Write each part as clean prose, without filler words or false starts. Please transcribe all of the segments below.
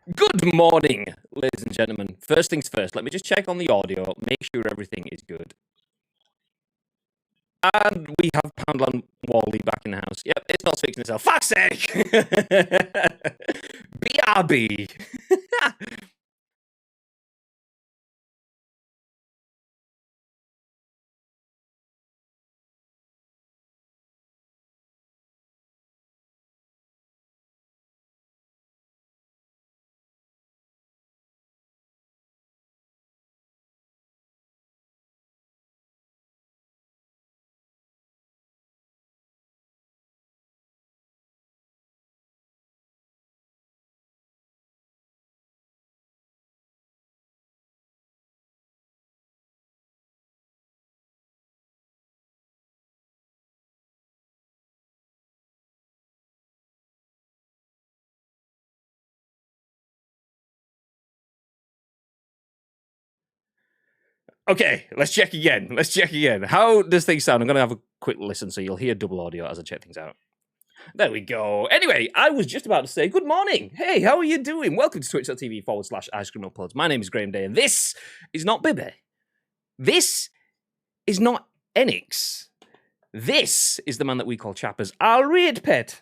Good morning, ladies and gentlemen. First things first, let me just check on the audio, make sure everything is good. And we have Poundland Wally back in the house. Yep, it's not fixing itself. Fuck's sake! BRB. Okay, let's check again. How does things sound? I'm going to have a quick listen so you'll hear double audio as I check things out. There we go. Anyway, I was just about to say good morning. Hey, how are you doing? Welcome to twitch.tv/Ice Cream Uploads. My name is Graham Day, and this is not Bibby. This is not Enix. This is the man that we call Chappers. I'll read, pet.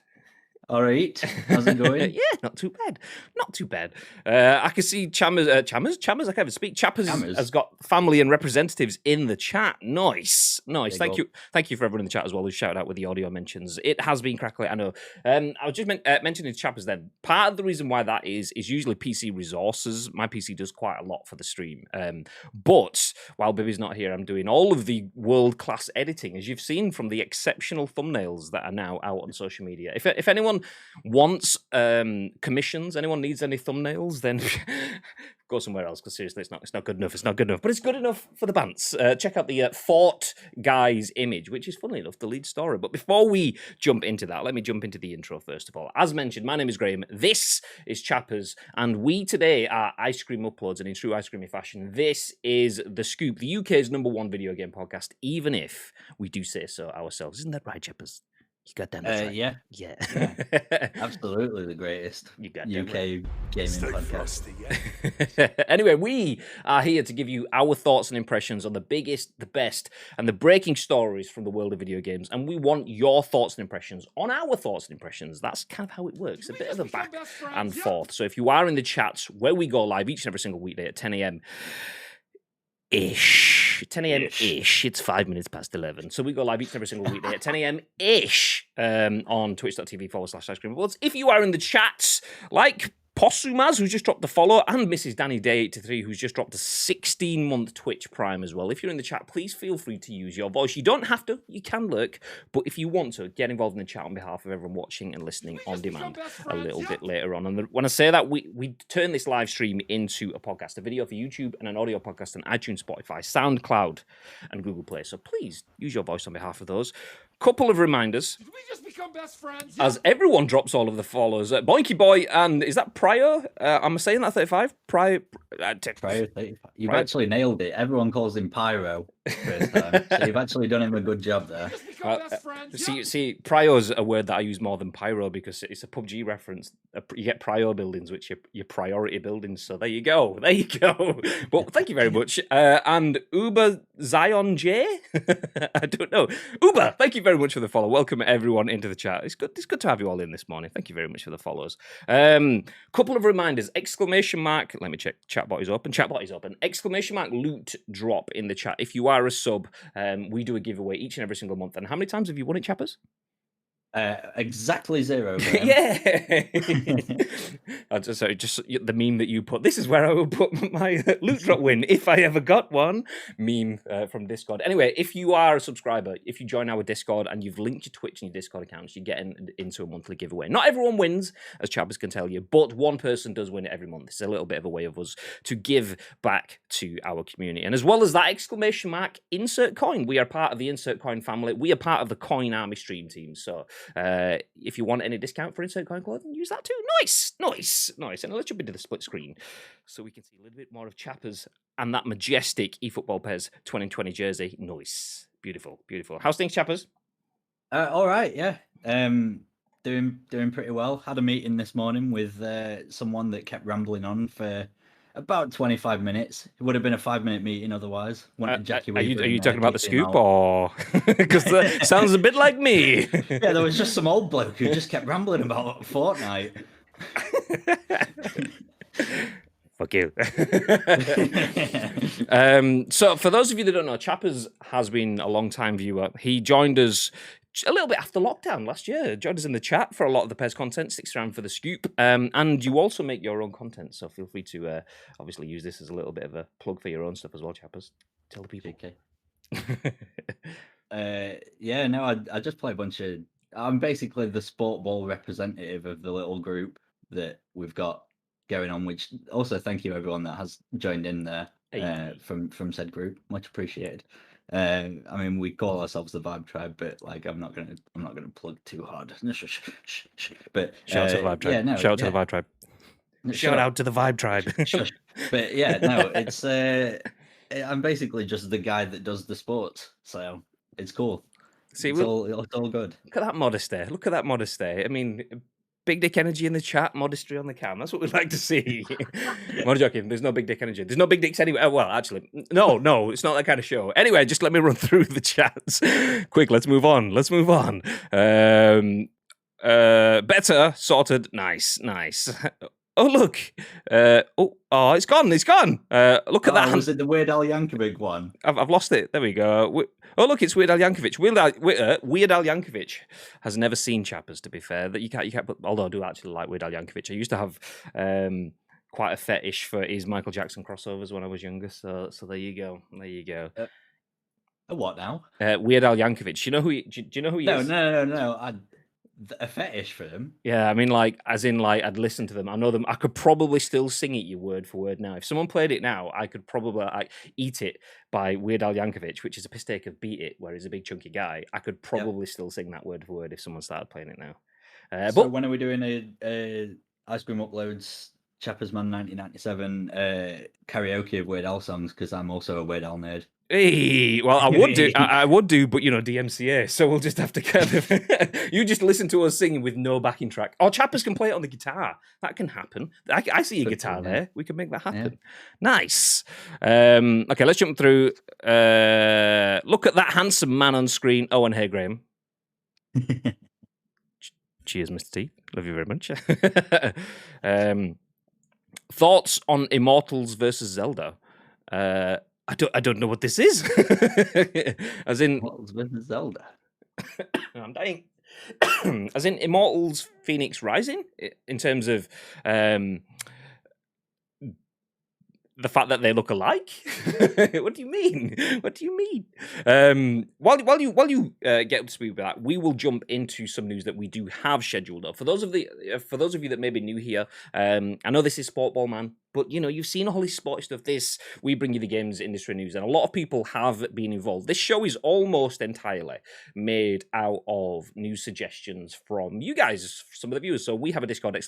All right, how's it going? Yeah, not too bad. Not too bad. I can see Chammers, I can't even speak. Chappers has got family and representatives in the chat. Nice. Thank you for everyone in the chat as well who shouted out with the audio mentions. It has been crackly, I know. I was just mentioning Chappers then. Part of the reason why that is usually PC resources. My PC does quite a lot for the stream. But while Bibby's not here, I'm doing all of the world-class editing, as you've seen from the exceptional thumbnails that are now out on social media. If anyone wants commissions, anyone needs any thumbnails, then go somewhere else, because seriously, it's not good enough. But it's good enough for the bants. Check out the Fort Guy's image, which is, funnily enough, the lead story. But before we jump into that, let me jump into the intro first of all. As mentioned, my name is Graham. This is Chappers, and we today are Ice Cream Uploads, and in true ice creamy fashion, this is The Scoop, the UK's #1 video game podcast, even if we do say so ourselves. Isn't that right, Chappers? You got that right. Yeah. Absolutely the greatest UK gaming podcast. Anyway, we are here to give you our thoughts and impressions on the biggest, the best, and the breaking stories from the world of video games. And we want your thoughts and impressions on our thoughts and impressions. That's kind of how it works, a bit of a back and forth. So if you are in the chats where we go live each and every single weekday at 10 a.m. ish. 10 a.m. ish. It's 5 minutes past 11. So we go live each and every single weekday at 10 a.m. ish on twitch.tv/Ice Cream Uploads. If you are in the chats, like Possumaz, who's just dropped the follow, and Mrs. Danny Day 83, who's just dropped a 16-month Twitch Prime as well. If you're in the chat, please feel free to use your voice. You don't have to, you can lurk, but if you want to, get involved in the chat on behalf of everyone watching and listening on demand a little bit later on. And when I say that, we turn this live stream into a podcast, a video for YouTube and an audio podcast on iTunes, Spotify, SoundCloud, and Google Play. So please use your voice on behalf of those. Couple of reminders. Did we just become best friends? As everyone drops all of the follows. Boinky Boy and is that Pryor? Am I saying that 35? Pryor 35. You've actually nailed it. Everyone calls him Pyro first time. So you've actually done him a good job there. See, Pryor's a word that I use more than Pyro because it's a PUBG reference. You get Pryor buildings, which are your priority buildings. So there you go. But thank you very much. And Uber Zion J? I don't know. Uber, thank you very much for the follow. Welcome everyone into the chat. It's good to have you all in this morning. Thank you very much for the follows. Couple of reminders. Exclamation mark. Let me check. Chatbot is open. Exclamation mark loot drop in the chat. If you are a sub, we do a giveaway each and every single month. And how many times have you won it, Chappers? Exactly 0. Yeah. Sorry, just the meme that you put. This is where I will put my loot drop win if I ever got one. Meme from Discord. Anyway, if you are a subscriber, if you join our Discord and you've linked your Twitch and your Discord accounts, you get into a monthly giveaway. Not everyone wins, as Chappers can tell you, but one person does win it every month. It's a little bit of a way of us to give back to our community. And as well as that exclamation mark, insert coin. We are part of the insert coin family. We are part of the Coin Army stream team. So if you want any discount for insert coin clothing, use that too. Nice. And let's jump into the split screen so we can see a little bit more of Chappers and that majestic eFootball Pez 2020 jersey. Nice. Beautiful. How's things, Chappers? All right, yeah. doing pretty well. Had a meeting this morning with someone that kept rambling on for about 25 minutes. It would have been a 5-minute meeting otherwise. Wanted Jackie Weaver. Are you talking about the kicked him scoop, out. or because that sounds a bit like me? Yeah, there was just some old bloke who just kept rambling about Fortnite. Fuck you. So for those of you that don't know, Chappers has been a long-time viewer. He joined us a little bit after lockdown last year. Joined us in the chat for a lot of the PES content, sticks around for the scoop. And you also make your own content, so feel free to obviously use this as a little bit of a plug for your own stuff as well, Chappers. Tell the people. Okay. Yeah, no, I just play a bunch of... I'm basically the sport ball representative of the little group that we've got going on, which also thank you everyone that has joined in there from said group. Much appreciated. I mean, we call ourselves the Vibe Tribe, but like, I'm not gonna plug too hard. But shout out to the Vibe Tribe. Yeah, shout out to the Vibe Tribe. Shout out to the Vibe Tribe. But yeah, no, it's I'm basically just the guy that does the sports, so it's cool. See, it's all good. Look at that modesty. Look at that modesty. I mean, big dick energy in the chat, modesty on the cam. That's what we'd like to see. I'm not joking. There's no big dick energy. There's no big dicks anyway. Well, actually, no, it's not that kind of show. Anyway, just let me run through the chats. Quick, let's move on. Better, sorted, nice. Oh, look. It's gone. Look at that. Was it the Weird Al Yankovic one? I've lost it. There we go. Oh, look, it's Weird Al Yankovic. Weird Al Yankovic has never seen Chappers, to be fair. That you can't put, although I do actually like Weird Al Yankovic. I used to have quite a fetish for his Michael Jackson crossovers when I was younger. So there you go. What now? Weird Al Yankovic. Do you know who he is? No. A fetish for them. Yeah, I mean, I'd listen to them. I know them. I could probably still sing it you word for word now. If someone played it now, I could probably Eat It by Weird Al Yankovic, which is a mistake of Beat It, where he's a big chunky guy. I could probably still sing that word for word if someone started playing it now. So when are we doing a Ice Cream Uploads Chappers Man 1997 karaoke of Weird Al songs? Because I'm also a Weird Al nerd. Hey, well, I would do, but DMCA. So we'll just have to kind of you just listen to us singing with no backing track. Or Chappers can play it on the guitar. That can happen. I see a guitar there. We can make that happen. Yeah. Nice. Okay, let's jump through. Look at that handsome man on screen. Oh, and hey, Graham. Cheers, Mr. T. Love you very much. Thoughts on Immortals versus Zelda? I don't know what this is. As in Immortals versus Zelda. I'm dying. As in Immortals Phoenix Rising, in terms of the fact that they look alike. What do you mean? While you get up to speed with that, we will jump into some news that we do have scheduled up. For those of you that may be new here, I know this is Sport Ball Man, but you've seen all this sporty stuff. We bring you the games industry news, and a lot of people have been involved. This show is almost entirely made out of news suggestions from you guys, some of the viewers. So we have a Discord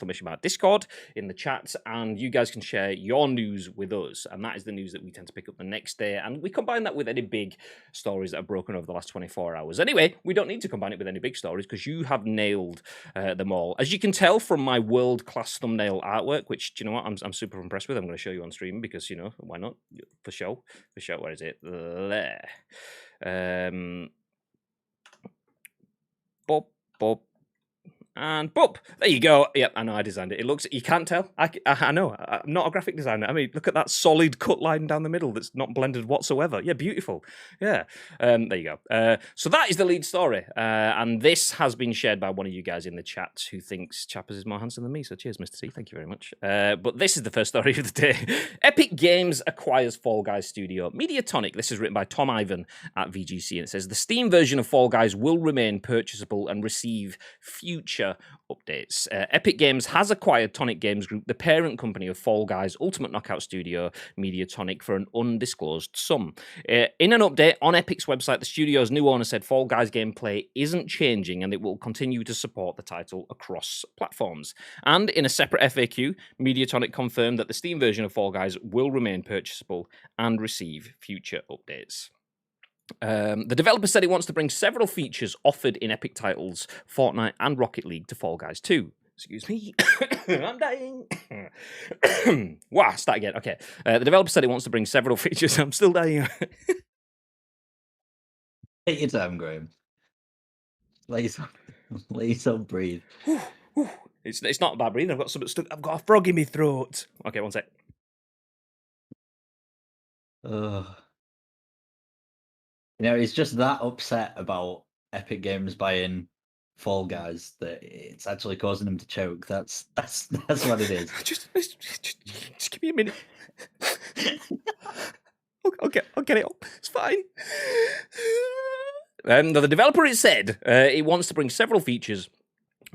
!Discord in the chat, and you guys can share your news with us, and that is the news that we tend to pick up the next day, and we combine that with any big stories that are broken over the last 24 hours. Anyway, we don't need to combine it with any big stories because you have nailed them all. As you can tell from my world-class thumbnail artwork, which, do you know what, I'm super impressed with. I'm going to show you on stream because, why not? For show. Where is it? There. Bob. And boop, there you go. Yep, I know I designed it. It looks, you can't tell. I know, I'm not a graphic designer. I mean, look at that solid cut line down the middle that's not blended whatsoever. Yeah, beautiful. Yeah, there you go. So that is the lead story. And this has been shared by one of you guys in the chat who thinks Chappers is more handsome than me. So cheers, Mr. T. Thank you very much. But this is the first story of the day. Epic Games acquires Fall Guys studio. Mediatonic. This is written by Tom Ivan at VGC. And it says, the Steam version of Fall Guys will remain purchasable and receive future updates. Epic Games has acquired Tonic Games Group, the parent company of Fall Guys Ultimate Knockout Studio, Mediatonic, for an undisclosed sum. In an update on Epic's website, the studio's new owner said Fall Guys gameplay isn't changing and it will continue to support the title across platforms. And in a separate FAQ, Mediatonic confirmed that the Steam version of Fall Guys will remain purchasable and receive future updates. The developer said it wants to bring several features offered in Epic titles, Fortnite and Rocket League to Fall Guys 2. Excuse me. I'm dying. Wow, start again. Okay. The developer said it wants to bring several features. I'm still dying. Take your time, Graham. Let yourself breathe. It's not bad breathing. I've got something stuck. I've got a frog in my throat. Okay, one sec. It's just that upset about Epic Games buying Fall Guys that it's actually causing them to choke. That's what it is. Just give me a minute. Okay, I'll get it up. It's fine. The developer has said it wants to bring several features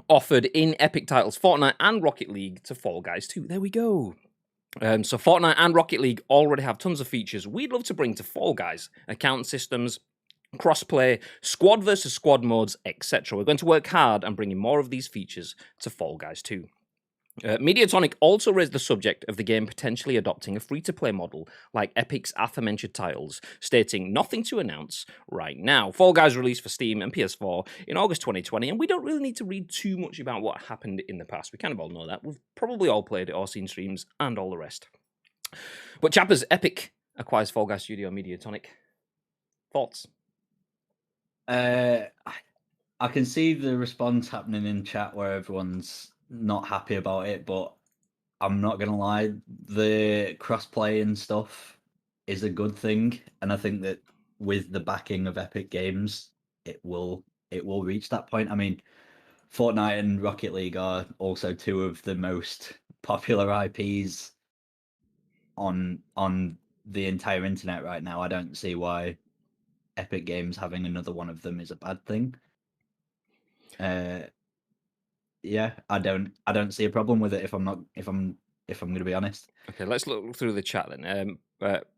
offered in Epic titles, Fortnite and Rocket League to Fall Guys 2. There we go. So Fortnite and Rocket League already have tons of features we'd love to bring to Fall Guys. Account systems, crossplay, squad versus squad modes, etc. We're going to work hard on bringing more of these features to Fall Guys 2. Mediatonic also raised the subject of the game potentially adopting a free-to-play model like Epic's aforementioned titles, stating nothing to announce right now. Fall Guys released for Steam and PS4 in August 2020, and we don't really need to read too much about what happened in the past. We kind of all know that. We've probably all played it or seen streams and all the rest. But Chappers, Epic acquires Fall Guys Studio Mediatonic. Thoughts? I can see the response happening in chat where everyone's not happy about it, but I'm not gonna lie, the crossplay and stuff is a good thing, and I think that with the backing of Epic Games, it will reach that point. I mean, Fortnite and Rocket League are also two of the most popular IPs on the entire internet right now. I don't see why Epic Games having another one of them is a bad thing. Yeah, I don't see a problem with it if I'm going to be honest. Okay, let's look through the chat then.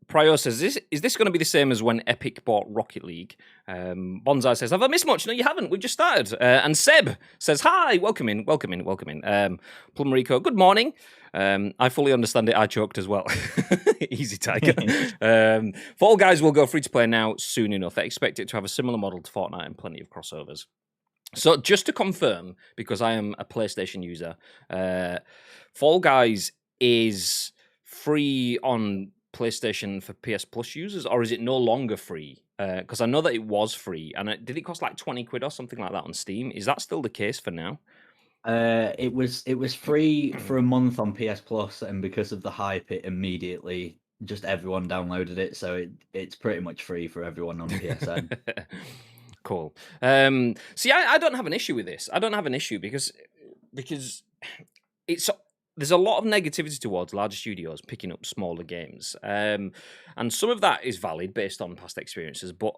Pryor says, is this going to be the same as when Epic bought Rocket League? Bonsai says, have I missed much? No, you haven't. We've just started. And Seb says, hi, welcome in. Plumerico, good morning. I fully understand it. I choked as well. Easy, Tiger. Fall Guys will go free to play now soon enough. I expect it to have a similar model to Fortnite and plenty of crossovers. So just to confirm, because I am a PlayStation user, Fall Guys is free on PlayStation for PS Plus users, or is it no longer free? Because I know that it was free, and did it cost like 20 quid or something like that on Steam? Is that still the case for now? It was free for a month on PS Plus, and because of the hype, it immediately just everyone downloaded it, so it's pretty much free for everyone on PSN. Cool. See, I don't have an issue with this. I don't have an issue because there's a lot of negativity towards larger studios picking up smaller games, and some of that is valid based on past experiences. But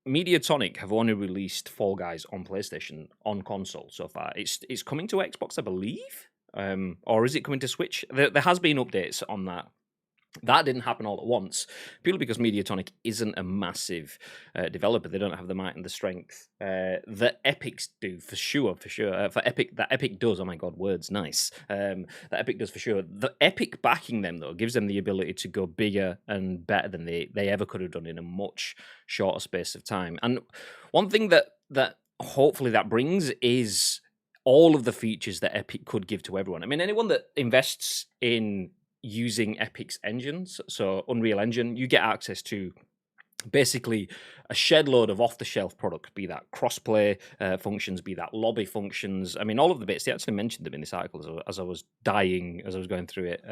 Mediatonic have only released Fall Guys on PlayStation on console so far. It's coming to Xbox, I believe, or is it coming to Switch? There has been updates on that. That didn't happen all at once, purely because Mediatonic isn't a massive developer. They don't have the might and the strength that Epics do, for sure. For Epic, that Epic does. Oh my God, words, nice. That Epic does for sure. The Epic backing them, though, gives them the ability to go bigger and better than they ever could have done in a much shorter space of time. And one thing that hopefully that brings is all of the features that Epic could give to everyone. I mean, anyone that invests in using Epic's engines, so Unreal Engine, you get access to basically a shed load of off-the-shelf product, be that crossplay functions, be that lobby functions. I mean, all of the bits, they actually mentioned them in this article as I was dying, as I was going through it.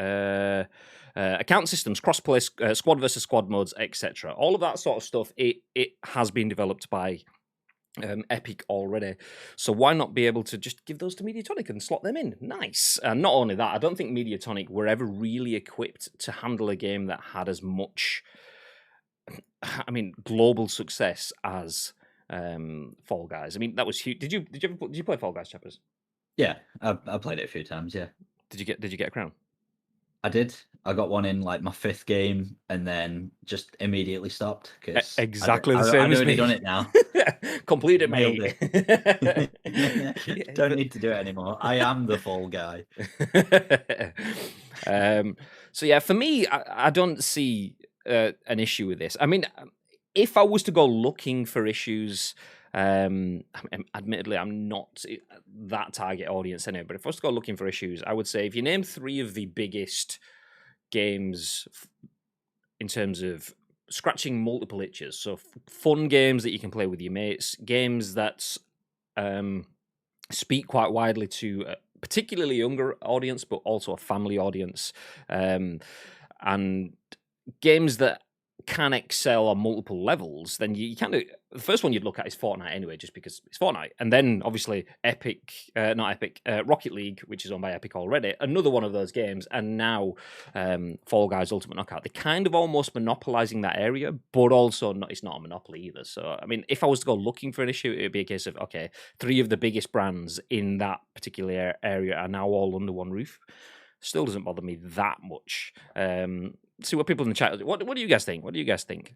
Account systems, crossplay, squad versus squad modes, etc. All of that sort of stuff, it has been developed by Epic already, so why not be able to just give those to Mediatonic and slot them in? Nice. And not only that, I don't think Mediatonic were ever really equipped to handle a game that had as much, global success as Fall Guys. I mean, that was huge. Did you play Fall Guys, Chappers? Yeah, I played it a few times. Yeah. Did you get a crown? I did. I got one in like my 5th game, and then just immediately stopped because exactly the same as me. I've already done it now. Completed, mate. Don't need to do it anymore. I am the Fall Guy. So yeah, for me, I don't see an issue with this. I mean, if I was to go looking for issues, admittedly, I'm not that target audience anyway, but if I was to go looking for issues, I would say if you name 3 of the biggest games in terms of scratching multiple itches, so fun games that you can play with your mates, games that speak quite widely to a particularly younger audience, but also a family audience, and games that can excel on multiple levels, then you kind of, the first one you'd look at is Fortnite anyway, just because it's Fortnite. And then obviously Rocket League, which is owned by Epic already, another one of those games. And now Fall Guys Ultimate Knockout. They're kind of almost monopolizing that area, but also it's not a monopoly either. So, I mean, if I was to go looking for an issue, it would be a case of, okay, 3 of the biggest brands in that particular area are now all under one roof. Still doesn't bother me that much. See what people in the chat. What do you guys think? What do you guys think?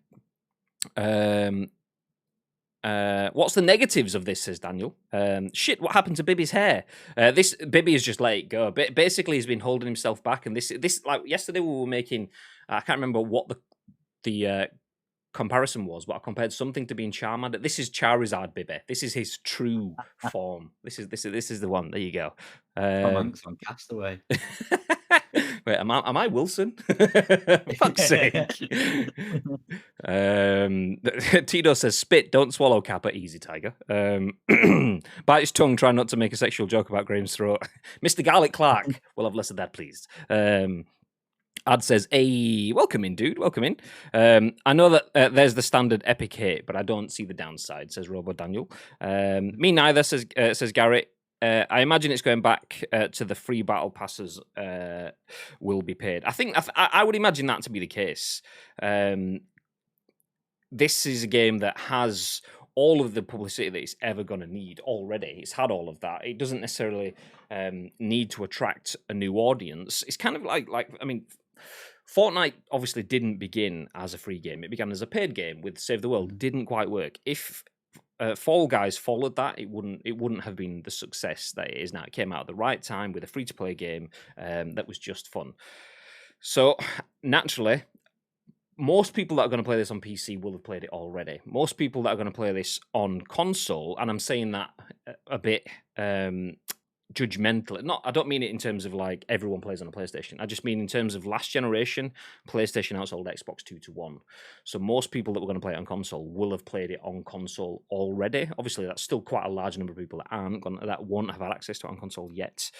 What's the negatives of this? Says Daniel. Shit, what happened to Bibby's hair? This Bibby has just let it go. Basically, he's been holding himself back. And this like yesterday we were making. I can't remember what the comparison was, but I compared something to being Charmander. This is Charizard Bibby. This is his true form. This is the one. There you go. Thanks on Castaway. Wait, am I Wilson? Fuck's sake. Tito says, spit, don't swallow, Kappa. Easy, Tiger. Bite his tongue, try not to make a sexual joke about Graham's throat. Mr. Garlic Clark, will have less of that, please. Ad says, hey, welcome in, dude. Welcome in. I know that there's the standard epic hate, but I don't see the downside, says Robo Daniel. Me neither, says Garrett. I imagine it's going back to the free battle passes will be paid. I think I would imagine that to be the case. This is a game that has all of the publicity that it's ever going to need already. It's had all of that. It doesn't necessarily need to attract a new audience. It's kind of like I mean, Fortnite obviously didn't begin as a free game. It began as a paid game with Save the World. Didn't quite work. If Fall Guys followed that, it wouldn't have been the success that it is now. It came out at the right time with a free-to-play game that was just fun. So naturally, most people that are going to play this on PC will have played it already. Most people that are going to play this on console, and I'm saying that a bit judgmental. I don't mean it in terms of like everyone plays on a PlayStation. I just mean in terms of last generation, PlayStation outsold Xbox 2-1. So most people that were going to play it on console will have played it on console already. Obviously, that's still quite a large number of people that won't have had access to it on console yet.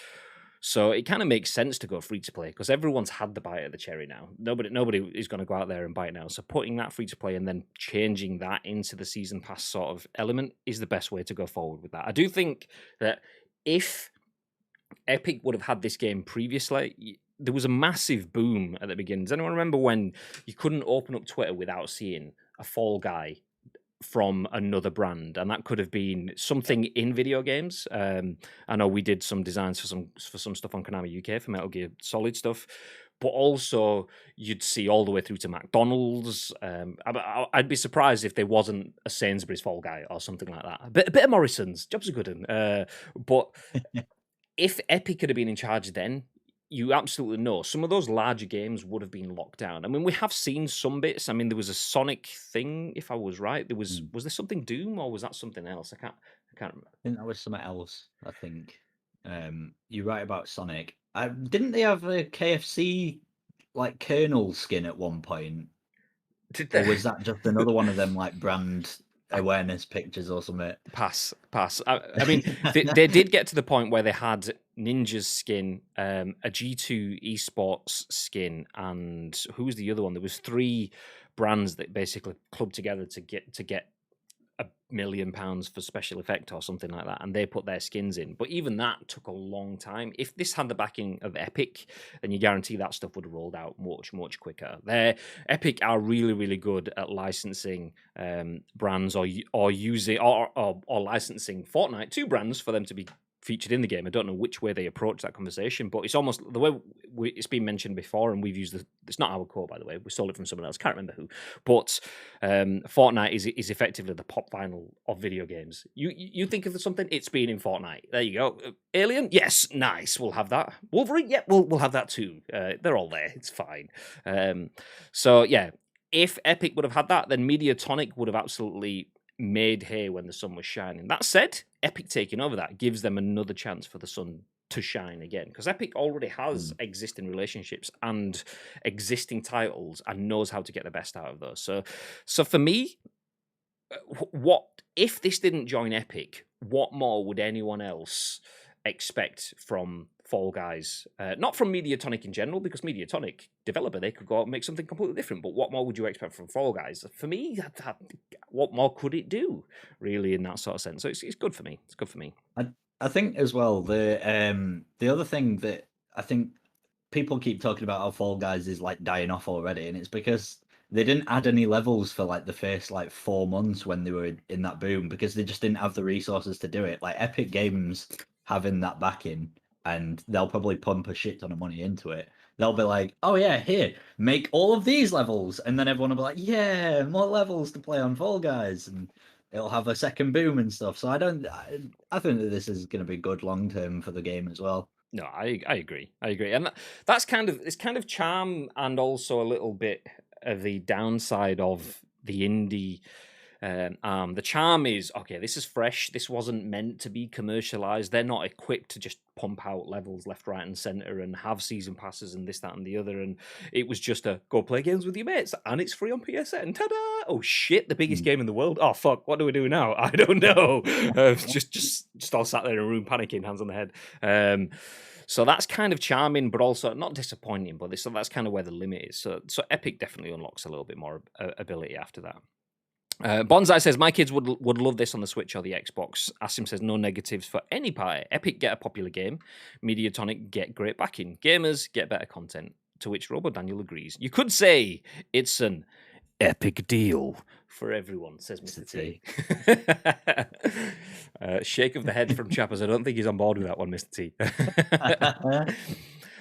So it kind of makes sense to go free to play because everyone's had the bite of the cherry now. Nobody is going to go out there and buy it now. So putting that free to play and then changing that into the season pass sort of element is the best way to go forward with that. I do think that if Epic would have had this game previously, there was a massive boom at the beginning. Does anyone remember when you couldn't open up Twitter without seeing a Fall Guy from another brand? And that could have been something in video games. I know we did some designs for some stuff on Konami UK for Metal Gear Solid stuff, but also you'd see all the way through to McDonald's. I'd be surprised if there wasn't a Sainsbury's Fall Guy or something like that. A bit of Morrison's. Jobs are good. But if Epic could have been in charge then, you absolutely know some of those larger games would have been locked down. I mean, we have seen some bits. I mean, there was a Sonic thing, if I was right. There was there something Doom or was that something else? I can't remember. I think that was something else. I think you're right about Sonic. Didn't they have a KFC like Colonel skin at one point? Did they? Or was that just another one of them like brand awareness pictures or something? Pass. I mean, they did get to the point where they had Ninja's skin, a G2 esports skin, and who was the other one? There was 3 brands that basically clubbed together to get £1 million for special effect or something like that, and they put their skins in. But even that took a long time. If this had the backing of Epic, then you guarantee that stuff would have rolled out much quicker. Epic are really, really good at licensing brands or using or licensing Fortnite to brands for them to be featured in the game. I don't know which way they approach that conversation, but it's almost the way it's been mentioned before, and we've used it's not our quote, by the way. We stole it from someone else. Can't remember who. But Fortnite is effectively the pop vinyl of video games. You think of something, it's been in Fortnite. There you go. Alien? Yes, nice. We'll have that. Wolverine? Yeah, we'll have that too. They're all there. It's fine. So yeah, if Epic would have had that, then Mediatonic would have absolutely made hay when the sun was shining. That said, Epic taking over that gives them another chance for the sun to shine again, because Epic already has existing relationships and existing titles and knows how to get the best out of those. So for me, what if this didn't join Epic? What more would anyone else expect from Fall Guys? Not from Mediatonic in general, because Mediatonic developer, they could go out and make something completely different. But what more would you expect from Fall Guys? For me, what more could it do, really, in that sort of sense? So it's good for me. It's good for me. I think as well, the other thing that I think people keep talking about how Fall Guys is like dying off already, and it's because they didn't add any levels for like the first like 4 months when they were in that boom, because they just didn't have the resources to do it. Like Epic Games having that backing, and they'll probably pump a shit ton of money into it. They'll be like, oh yeah, here, make all of these levels, and then everyone will be like, yeah, more levels to play on Fall Guys, and it'll have a second boom and stuff. So I think that this is going to be good long term for the game as well. No, I agree. I agree, and that's kind of charm, and also a little bit of the downside of the indie. The charm is, okay, this is fresh. This wasn't meant to be commercialized. They're not equipped to just pump out levels left, right, and center and have season passes and this, that, and the other. And it was just a go play games with your mates, and it's free on PSN. Ta-da! Oh shit, the biggest game in the world. Oh fuck, what do we do now? I don't know. Just all sat there in a room panicking, hands on the head. So that's kind of charming, but also not disappointing. But that's kind of where the limit is. So Epic definitely unlocks a little bit more ability after that. Bonsai says, my kids would love this on the Switch or the Xbox. Asim says, no negatives for any party. Epic get a popular game. Mediatonic get great backing. Gamers get better content. To which Robo Daniel agrees. You could say it's an epic deal for everyone, says Mr. T. Shake of the head from Chappers. I don't think he's on board with that one, Mr. T.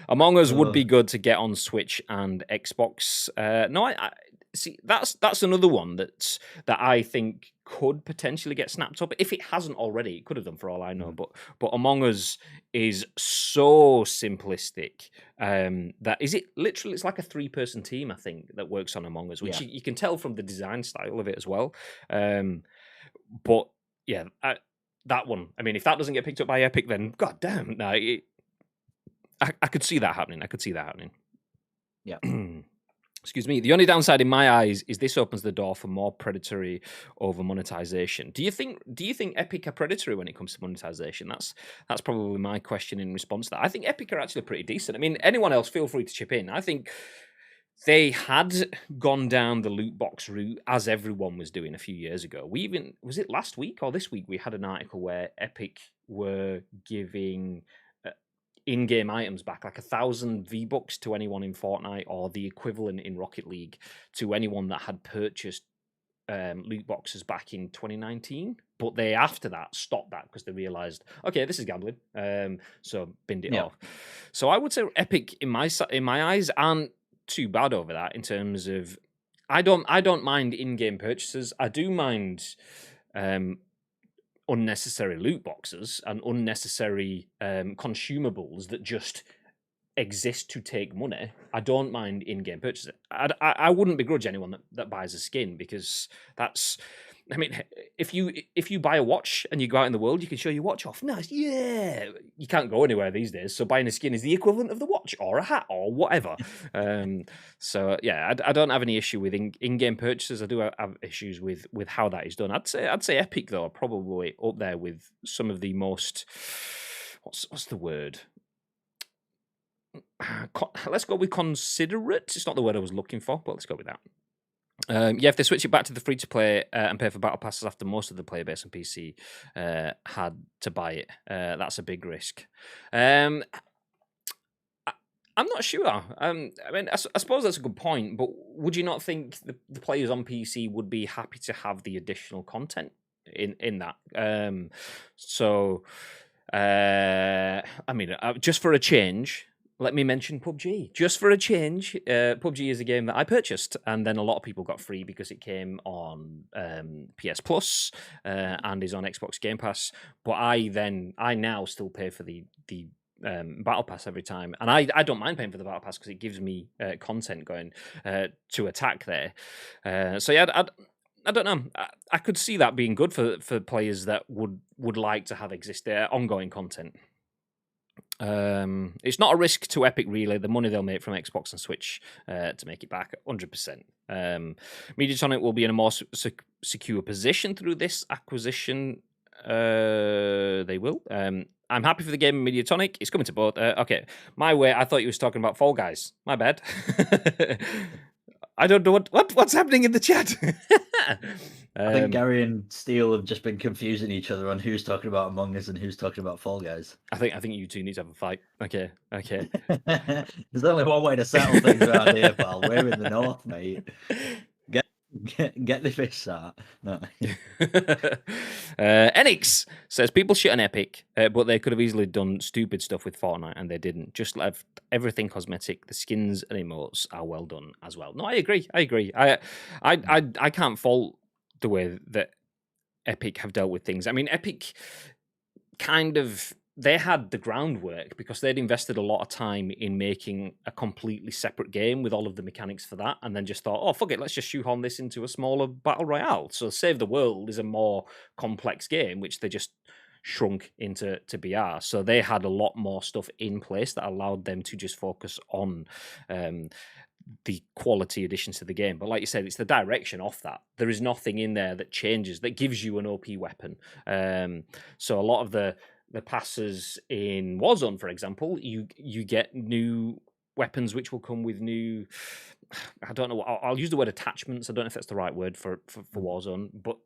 Among Us would be good to get on Switch and Xbox. No, I see. That's another one that I think could potentially get snapped up. If it hasn't already, it could have done for all I know. But Among Us is so simplistic that is it literally? It's like a 3-person team, I think, that works on Among Us, which you can tell from the design style of it as well. But yeah, that one. I mean, if that doesn't get picked up by Epic, then goddamn, no. I could see that happening. Yeah. Excuse me. The only downside in my eyes is this opens the door for more predatory over monetization. Do you think Epic are predatory when it comes to monetization? That's probably my question in response to that. I think Epic are actually pretty decent. I mean, anyone else, feel free to chip in. I think they had gone down the loot box route, as everyone was doing a few years ago. Was it last week or this week, we had an article where Epic were giving in-game items back, like 1,000 V-Bucks to anyone in Fortnite, or the equivalent in Rocket League to anyone that had purchased loot boxes back in 2019. But they, after that, stopped that because they realized, okay, this is gambling. So binned it off. So I would say Epic, in my eyes, aren't too bad over that in terms of, I don't mind in-game purchases. I do mind unnecessary loot boxes and unnecessary consumables that just exist to take money. I don't mind in-game purchases. I wouldn't begrudge anyone that buys a skin, because that's, I mean, if you buy a watch and you go out in the world, you can show your watch off. Nice, yeah. You can't go anywhere these days, so buying a skin is the equivalent of the watch or a hat or whatever. So yeah, I don't have any issue with in-game purchases. I do have issues with how that is done. I'd say Epic though are probably up there with some of the most, what's the word? Let's go with considerate. It's not the word I was looking for, but let's go with that. If they switch it back to the free-to-play and pay for battle passes after most of the player base on PC had to buy it, that's a big risk. I'm not sure. I mean, I suppose that's a good point, but would you not think the players on PC would be happy to have the additional content in that? I mean, just for a change, let me mention PUBG. Just for a change, PUBG is a game that I purchased, and then a lot of people got free because it came on PS Plus and is on Xbox Game Pass. But I now still pay for the battle pass every time, and I don't mind paying for the battle pass because it gives me content going to attack there. So yeah, I don't know. I could see that being good for players that would like to have ongoing content. It's not a risk to Epic, really. The money they'll make from Xbox and Switch to make it back, 100%. Mediatonic will be in a more secure position through this acquisition. They will. I'm happy for the game in Mediatonic. It's coming to both. Okay, my way. I thought you was talking about Fall Guys. My bad. I don't know what's happening in the chat. I think Gary and Steel have just been confusing each other on who's talking about Among Us and who's talking about Fall Guys. I think you two need to have a fight. Okay. There's only one way to settle things around here, pal. We're in the north, mate. Get the fish start. No. Enix says people shit on Epic, but they could have easily done stupid stuff with Fortnite and they didn't. Just left everything cosmetic. The skins and emotes are well done as well. No, I agree. I can't fault the way that Epic have dealt with things. I mean, Epic they had the groundwork because they'd invested a lot of time in making a completely separate game with all of the mechanics for that, and then just thought, oh, fuck it, let's just shoehorn this into a smaller battle royale. So Save the World is a more complex game, which they just shrunk into BR. So they had a lot more stuff in place that allowed them to just focus on the quality additions to the game. But like you said, it's the direction of that. There is nothing in there that changes, that gives you an OP weapon. So a lot of the passes in Warzone, for example, you get new weapons which will come with new, I don't know, I'll use the word attachments. I don't know if that's the right word for Warzone, but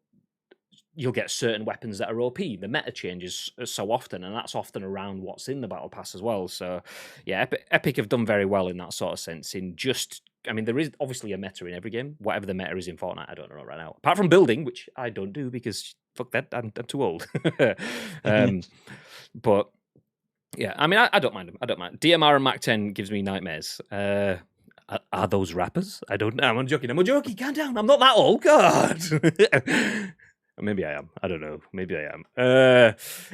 you'll get certain weapons that are OP. The meta changes so often, and that's often around what's in the battle pass as well. So yeah, Epic have done very well in that sort of sense. There is obviously a meta in every game. Whatever the meta is in Fortnite, I don't know right now. Apart from building, which I don't do because fuck that, I'm too old. But yeah, I mean, I don't mind them. I don't mind. DMR and Mac 10 gives me nightmares. Are those rappers? I don't know. I'm joking. Calm down. I'm not that old. God. Maybe I am. I don't know. Maybe I am.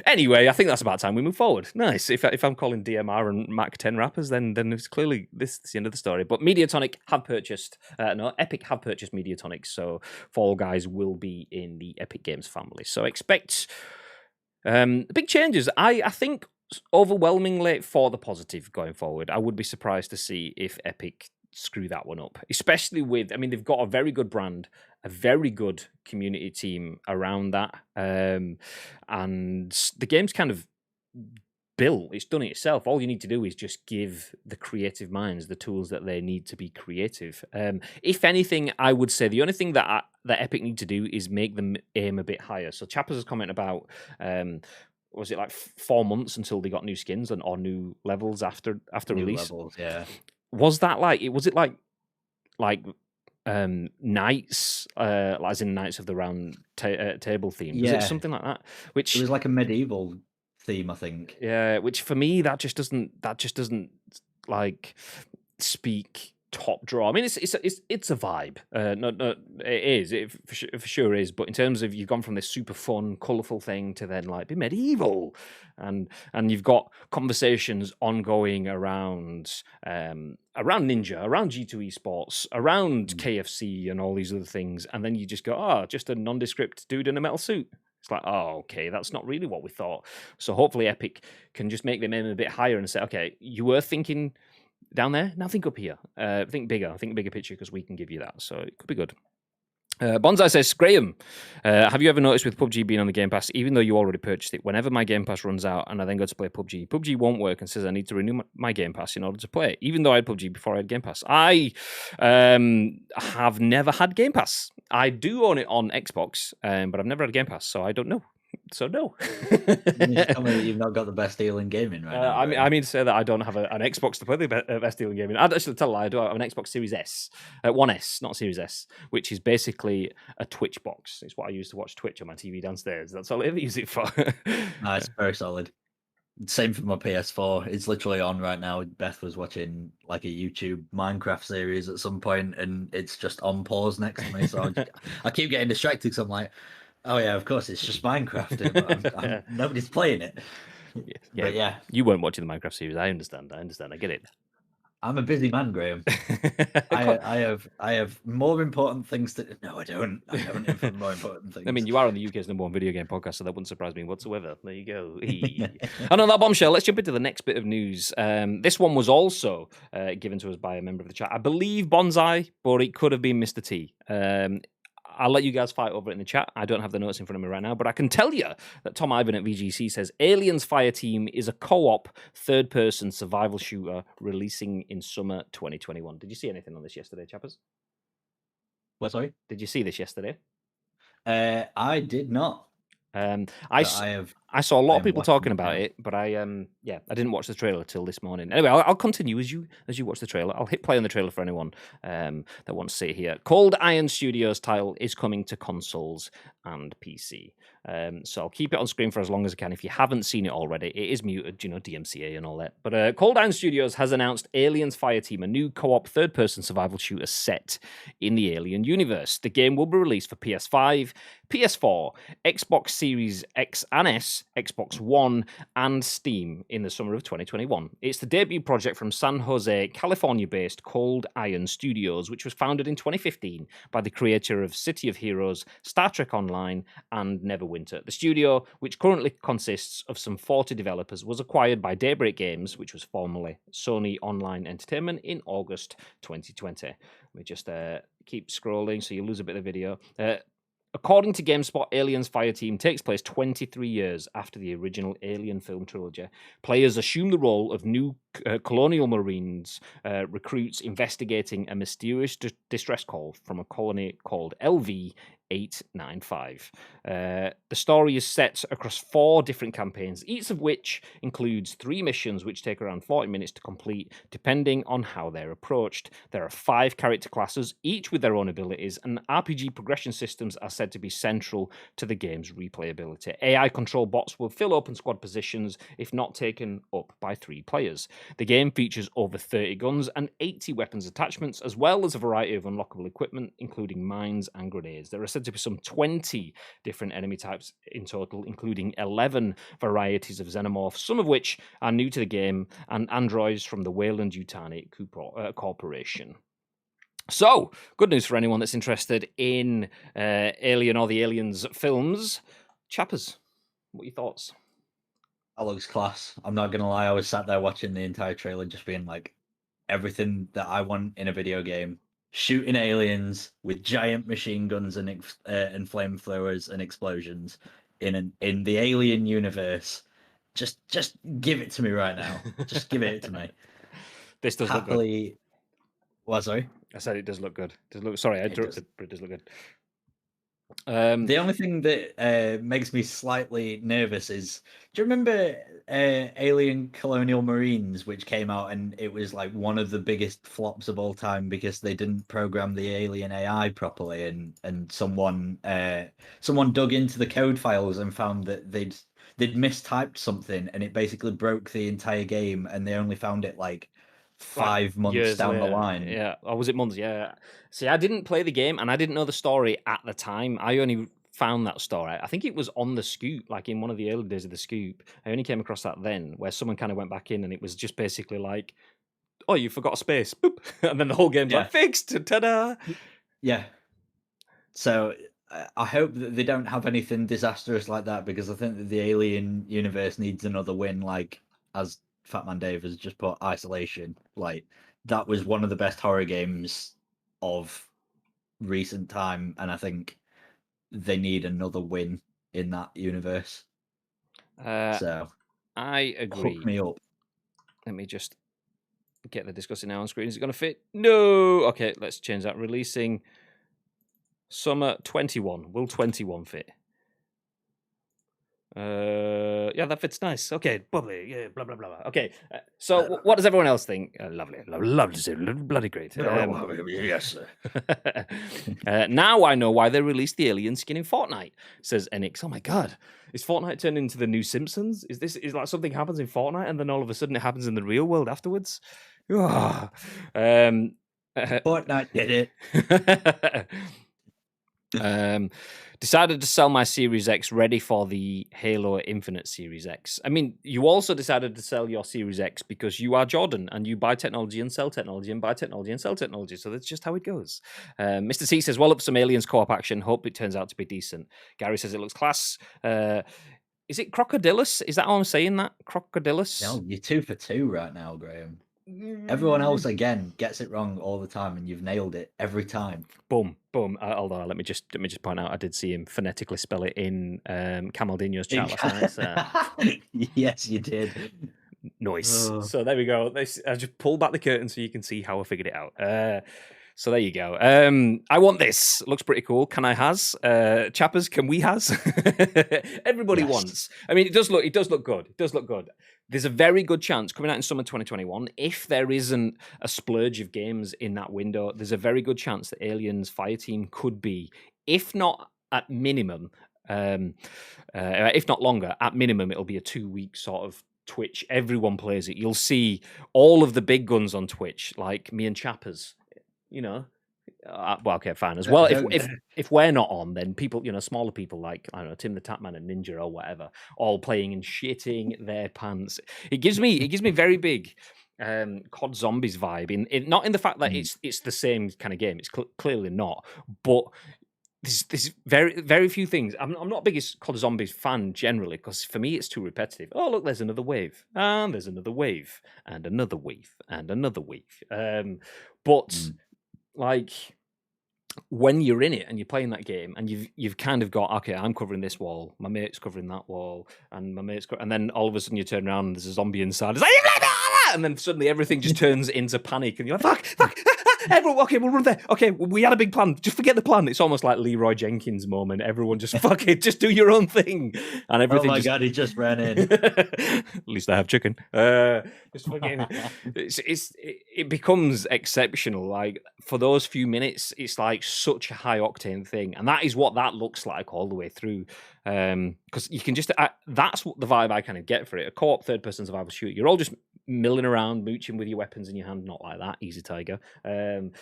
Anyway, I think that's about time we move forward. Nice. If I'm calling DMR and Mac 10 rappers, then it's clearly this is the end of the story. But Mediatonic have purchased, Epic have purchased Mediatonic, so Fall Guys will be in the Epic Games family. So expect big changes. I think overwhelmingly for the positive going forward. I would be surprised to see if Epic screw that one up, especially with, they've got a very good brand, a very good community team around that, and the game's kind of built. It's done it itself. All you need to do is just give the creative minds the tools that they need to be creative. If anything, I would say the only thing that Epic need to do is make them aim a bit higher. So Chappers' comment about was it like 4 months until they got new skins or new levels after new release? Levels, yeah. Was that like Knights, as in Knights of the Round Table theme? Yeah. Was it something like that? Which it was like a medieval theme, I think. Yeah, which for me that just doesn't like speak top draw. I mean, it's a vibe. No, it is. It for sure is. But in terms of you've gone from this super fun, colourful thing to then like be medieval, and you've got conversations ongoing around Ninja, around G2 Esports, around KFC, and all these other things, and then you just go, just a nondescript dude in a metal suit. It's like, okay, that's not really what we thought. So hopefully Epic can just make them aim a bit higher and say, okay, you were thinking down there, now think up here. Think bigger picture, because we can give you that. So it could be good. Bonsai says, Graham, have you ever noticed with PUBG being on the Game Pass, even though you already purchased it, whenever my Game Pass runs out and I then go to play PUBG won't work and says I need to renew my Game Pass in order to play it, even though I had PUBG before I had Game Pass. I have never had Game Pass. I do own it on Xbox, but I've never had a Game Pass, so I don't know. So no. You've not got the best deal in gaming right now. I mean to say that I don't have an Xbox to play the best deal in gaming. I'd actually tell a lie. I do have an Xbox Series S, 1S, not Series S, which is basically a Twitch box. It's what I use to watch Twitch on my TV downstairs. That's all I ever use it for. It's very solid. Same for my PS4. It's literally on right now. Beth was watching like a YouTube Minecraft series at some point, and it's just on pause next to me. So I keep getting distracted because I'm like, oh yeah, of course, it's just Minecraft. But nobody's playing it. But yeah, you weren't watching the Minecraft series. I understand. I get it. I'm a busy man, Graham. I have more important things to. No, I don't. I have more important things. I mean, you are on the UK's #1 video game podcast, so that wouldn't surprise me whatsoever. There you go. And on that bombshell, let's jump into the next bit of news. This one was also given to us by a member of the chat. I believe Bonsai, but it could have been Mr. T. I'll let you guys fight over it in the chat. I don't have the notes in front of me right now, but I can tell you that Tom Ivan at VGC says Aliens Fireteam is a co-op third-person survival shooter releasing in summer 2021. Did you see anything on this yesterday, chappers? What, sorry? Did you see this yesterday? I did not. I saw a lot of people talking about it, but I didn't watch the trailer till this morning. Anyway, I'll continue as you watch the trailer. I'll hit play on the trailer for anyone that wants to see it here. Cold Iron Studios title is coming to consoles and PC. So I'll keep it on screen for as long as I can. If you haven't seen it already, it is muted, DMCA and all that. But Cold Iron Studios has announced Aliens Fireteam, a new co-op third-person survival shooter set in the Alien universe. The game will be released for PS5, PS4, Xbox Series X and S, Xbox One, and Steam in the summer of 2021. It's the debut project from San Jose, California-based Cold Iron Studios, which was founded in 2015 by the creator of City of Heroes, Star Trek Online, and Neverwinter. The studio, which currently consists of some 40 developers, was acquired by Daybreak Games, which was formerly Sony Online Entertainment, in August 2020. Let me just keep scrolling so you lose a bit of video. According to GameSpot, Aliens Fireteam takes place 23 years after the original Alien film trilogy. Players assume the role of new colonial Marines recruits investigating a mysterious distress call from a colony called LV-895. The story is set across 4 different campaigns, each of which includes 3 missions which take around 40 minutes to complete, depending on how they're approached. There are 5 character classes, each with their own abilities, and RPG progression systems are said to be central to the game's replayability. AI control bots will fill open squad positions if not taken up by 3 players. The game features over 30 guns and 80 weapons attachments, as well as a variety of unlockable equipment, including mines and grenades. There are said to be some 20 different enemy types in total, including 11 varieties of xenomorphs, some of which are new to the game, and androids from the Weyland-Yutani Corporation. So, good news for anyone that's interested in Alien or the Aliens films. Chappers, what are your thoughts? That looks class. I'm not going to lie, I was sat there watching the entire trailer just being like, everything that I want in a video game. Shooting aliens with giant machine guns and flamethrowers and explosions in the Alien universe. Just give it to me right now. Just give it to me. This does look good. What, sorry? I said it does look good. Sorry, I interrupted, but it does look good. The only thing that makes me slightly nervous is, do you remember Alien Colonial Marines, which came out and it was like one of the biggest flops of all time because they didn't program the alien AI properly, and someone dug into the code files and found that they'd mistyped something and it basically broke the entire game, and they only found it like 5 months down the line. Yeah. Or was it months? Yeah. See, I didn't play the game and I didn't know the story at the time. I only found that story. I think it was on the Scoop, like in one of the early days of the Scoop. I only came across that then, where someone kind of went back in and it was just basically like, oh, you forgot a space. Boop. And then the whole game's like, fixed. Ta-da. Yeah. So I hope that they don't have anything disastrous like that, because I think that the Alien universe needs another win, like as Fatman Dave has just put Isolation. Like, that was one of the best horror games of recent time, and I think they need another win in that universe. So I agree. Hook me up. Let me just get the discussing now on screen. Is it going to fit? No. Okay, let's change that. Releasing summer 21. Will 21 fit? Yeah, that fits nice. Okay, bubbly. Yeah, blah blah blah. Okay, so what does everyone else think? Lovely, bloody great. Yes, sir. Now I know why they released the alien skin in Fortnite. Says Enix. Oh my god, is Fortnite turned into the new Simpsons? Is like something happens in Fortnite and then all of a sudden it happens in the real world afterwards? Fortnite did it. Decided to sell my Series X ready for the Halo Infinite Series X. I mean, you also decided to sell your Series X because you are Jordan and you buy technology and sell technology and buy technology and sell technology. So that's just how it goes. Mr. C says, well, up some Aliens co-op action. Hope it turns out to be decent. Gary says it looks class. Is it Crocodilus? Is that how I'm saying that? Crocodilus? No, you're 2 for 2 right now, Graham. Everyone else, again, gets it wrong all the time, and you've nailed it every time. Boom, boom. Although, let me just point out, I did see him phonetically spell it in Camaldino's chat last night. So. Yes, you did. Nice. Oh. So there we go. I just pulled back the curtain so you can see how I figured it out. So there you go. I want this. Looks pretty cool. Can I has? Chappers, can we has? Everybody wants. I mean, it does look good. It does look good. There's a very good chance coming out in summer 2021, if there isn't a splurge of games in that window, there's a very good chance that Aliens Fireteam could be, if not at minimum, if not longer, at minimum, it'll be a 2-week sort of Twitch. Everyone plays it. You'll see all of the big guns on Twitch, like me and Chappers. You know, well, okay, fine as well. If we're not on, then people, you know, smaller people like, I don't know, Tim the Tapman and Ninja or whatever, all playing and shitting their pants. It gives me very big COD Zombies vibe. In not in the fact that it's the same kind of game. It's clearly not, but. There's very few things. I'm not biggest COD Zombies fan generally because for me it's too repetitive. Oh look, there's another wave, and there's another wave, and another wave, and another wave. But like when you're in it and you're playing that game and you've kind of got, okay, I'm covering this wall, my mate's covering that wall, and my mate's and then all of a sudden you turn around and there's a zombie inside. It's like, and then suddenly everything just turns into panic and you're like, fuck. Everyone, okay, we'll run there. Okay, we had a big plan. Just forget the plan. It's almost like Leroy Jenkins moment. Everyone just fuck it, just do your own thing, and everything. Oh my god, he just ran in. At least I have chicken. Just fucking. It becomes exceptional. Like for those few minutes, it's like such a high octane thing, and that is what that looks like all the way through. Because you can just that's what the vibe I kind of get for it. A co-op third-person survival shooter. You're all just milling around, mooching with your weapons in your hand. Not like that, easy tiger. And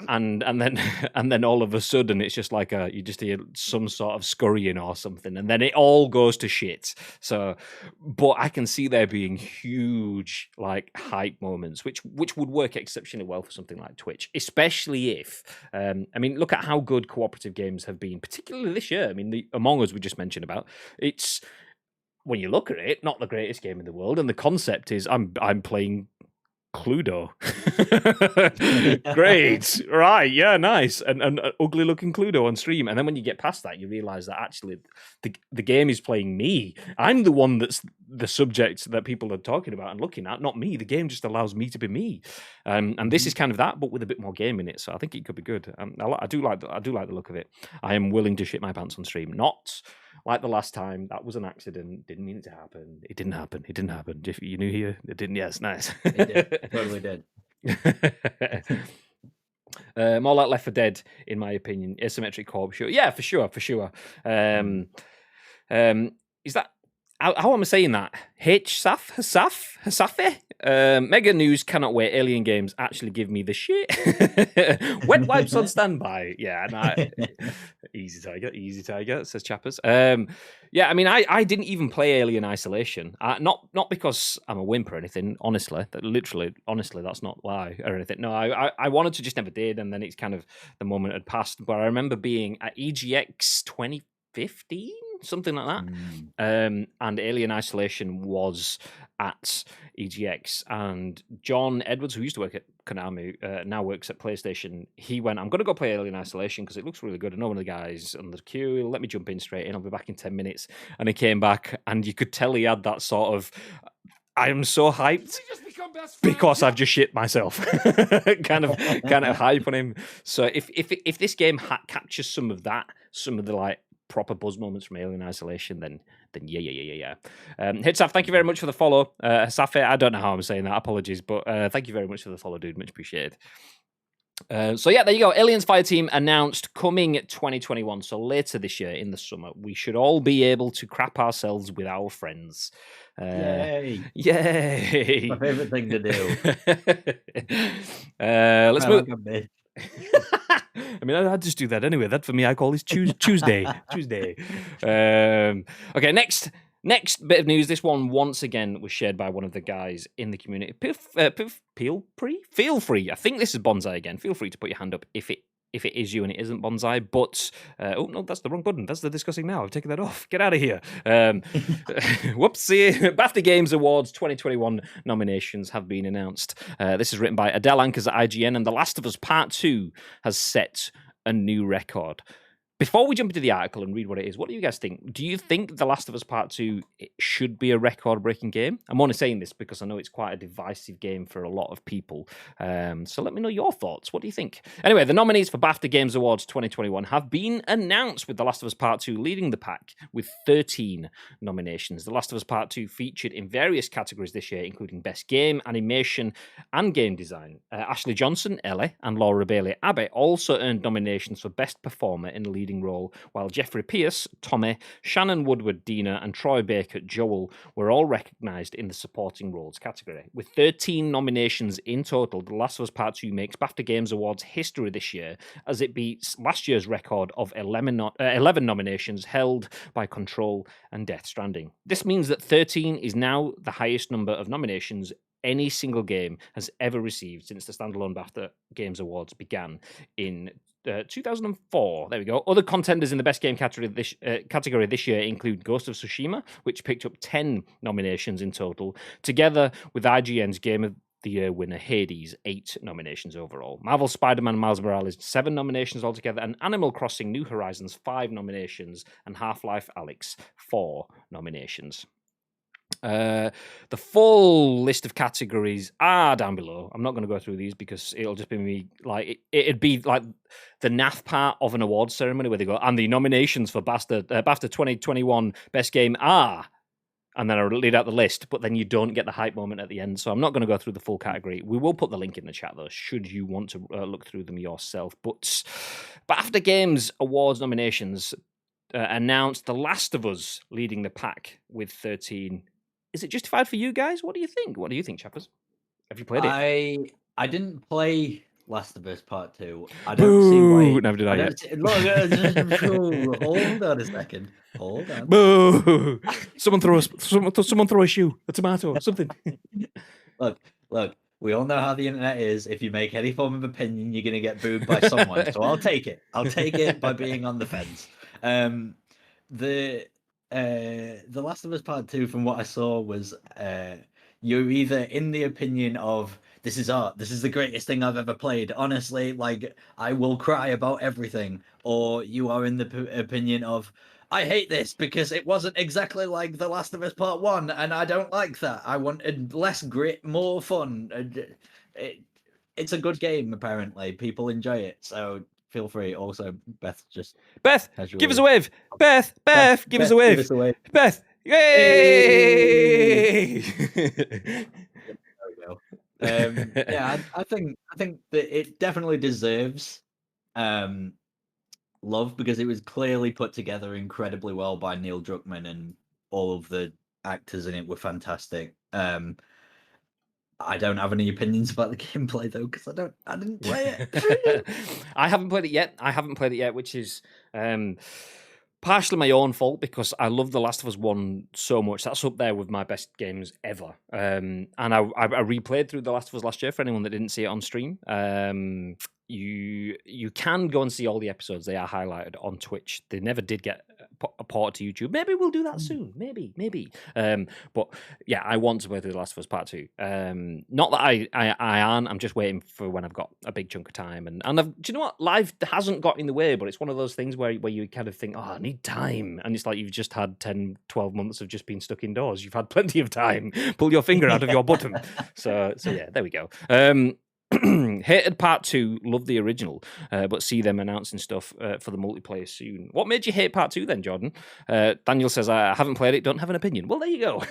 then all of a sudden it's just like you just hear some sort of scurrying or something, and then it all goes to shit. So, but I can see there being huge like hype moments, which would work exceptionally well for something like Twitch, especially if I mean, look at how good cooperative games have been, particularly this year. I mean, the Among Us we just mentioned about, it's when you look at it, not the greatest game in the world, and the concept is I'm playing Cluedo. Great, right? Yeah, nice, and ugly looking Cluedo on stream. And then when you get past that, you realize that actually the game is playing me. I'm the one that's the subject that people are talking about and looking at, not me. The game just allows me to be me. And this is kind of that, but with a bit more game in it. So I think it could be good. I do like the look of it. I am willing to shit my pants on stream, not like the last time. That was an accident. Didn't mean it to happen. It didn't happen. It didn't happen. If you knew here, it didn't. Yes, nice. It did. It totally did. More like Left 4 Dead, in my opinion. Asymmetric co-op shooter. Yeah, for sure. Is that how am I saying that? Hasafi? Mega News cannot wait. Alien games actually give me the shit. Wet wipes on standby. Yeah, no, easy tiger, says Chappers. Yeah, I mean, I didn't even play Alien Isolation. Not because I'm a wimp or anything. Honestly, that's not why or anything. No, I wanted to, just never did, and then it's kind of the moment had passed. But I remember being at EGX 2015. Something like that. And Alien Isolation was at EGX, and John Edwards, who used to work at Konami, now works at PlayStation, he went, I'm going to go play Alien Isolation because it looks really good. I know one of the guys on the queue. He'll let me jump in straight in. I'll be back in 10 minutes. And he came back, and you could tell he had that sort of, I am so hyped because I've just shit myself kind of hype on him. So if this game captures some of the like proper buzz moments from Alien Isolation, then yeah. Hitsaf, thank you very much for the follow. Safi, I don't know how I'm saying that, apologies, but thank you very much for the follow, dude, much appreciated. So yeah, there you go. Aliens Fireteam announced coming 2021. So later this year in the summer, we should all be able to crap ourselves with our friends. Yay! My favorite thing to do. Let's move. I mean, I'd just do that anyway. That for me, I call this Tuesday. Tuesday. Okay, next bit of news. This one, once again, was shared by one of the guys in the community. Feel free. I think this is Bonsai again. Feel free to put your hand up if it is you and it isn't Bonsai. But, oh, no, that's the wrong button. That's the discussing now. I've taken that off. Get out of here. Whoopsie. Bafta Games Awards 2021 nominations have been announced. This is written by Adele, Ankers at IGN, and The Last of Us Part 2 has set a new record. Before we jump into the article and read what it is, what do you guys think? Do you think The Last of Us Part 2 should be a record-breaking game? I'm only saying this because I know it's quite a divisive game for a lot of people. So let me know your thoughts. What do you think? Anyway, the nominees for BAFTA Games Awards 2021 have been announced, with The Last of Us Part 2 leading the pack with 13 nominations. The Last of Us Part 2 featured in various categories this year, including Best Game, Animation, and Game Design. Ashley Johnson, Ellie, and Laura Bailey Abbott also earned nominations for Best Performer in a leading role, while Jeffrey Pierce, Tommy, Shannon Woodward, Dina, and Troy Baker, Joel, were all recognised in the supporting roles category. With 13 nominations in total, The Last of Us Part 2 makes BAFTA Games Awards history this year, as it beats last year's record of 11 nominations held by Control and Death Stranding. This means that 13 is now the highest number of nominations any single game has ever received since the standalone BAFTA Games Awards began in 2004. There we go. Other contenders in the best game category this year include Ghost of Tsushima, which picked up 10 nominations in total, together with IGN's Game of the Year winner Hades, 8 nominations overall. Marvel Spider-Man Miles Morales, 7 nominations altogether, and Animal Crossing New Horizons, 5 nominations, and Half-Life Alyx, 4 nominations. The full list of categories are down below. I'm not going to go through these because it'll just be me, like, it'd be like the naff part of an awards ceremony where they go, and the nominations for BAFTA 2021 Best Game are, and then I'll read out the list, but then you don't get the hype moment at the end. So I'm not going to go through the full category. We will put the link in the chat, though, should you want to look through them yourself. But BAFTA Games Awards nominations announced The Last of Us leading the pack with 13. Is it justified for you guys? What do you think? What do you think, chappers? Have you played it? I didn't play Last of Us Part 2. I don't see why. Never did I yet. Look, hold on a second. Hold on. Boo! Someone throw a shoe, a tomato, something. Look. We all know how the internet is. If you make any form of opinion, you're going to get booed by someone. So I'll take it. I'll take it by being on the fence. The Last of Us Part 2, from what I saw, was you're either in the opinion of this is art, this is the greatest thing I've ever played, honestly, like I will cry about everything, or you are in the opinion of I hate this because it wasn't exactly like The Last of Us Part 1 and I don't like that. I wanted less grit, more fun. It's a good game, apparently. People enjoy it, so feel free. Also, Beth, give us a wave. Beth, give us a wave. Give us a wave. Beth, yay! There we go. Yeah, I think that it definitely deserves love, because it was clearly put together incredibly well by Neil Druckmann, and all of the actors in it were fantastic. I don't have any opinions about the gameplay though, because I didn't play it. I haven't played it yet, which is partially my own fault, because I love The Last of Us 1 so much. That's up there with my best games ever. And I replayed through The Last of Us last year for anyone that didn't see it on stream. You can go and see all the episodes. They are highlighted on Twitch. They never did get ported to YouTube. Maybe we'll do that soon. Maybe. But yeah, I want to play through The Last of Us Part 2. Not that I aren't. I'm just waiting for when I've got a big chunk of time. And do you know what? Life hasn't got in the way, but it's one of those things where you kind of think, oh, I need time. And it's like you've just had 10, 12 months of just being stuck indoors. You've had plenty of time. Pull your finger out of your bottom. So yeah, there we go. Hated Part 2, love the original, but see them announcing stuff for the multiplayer soon. What made you hate Part 2 then, Jordan? Daniel says, I haven't played it, don't have an opinion. Well, there you go.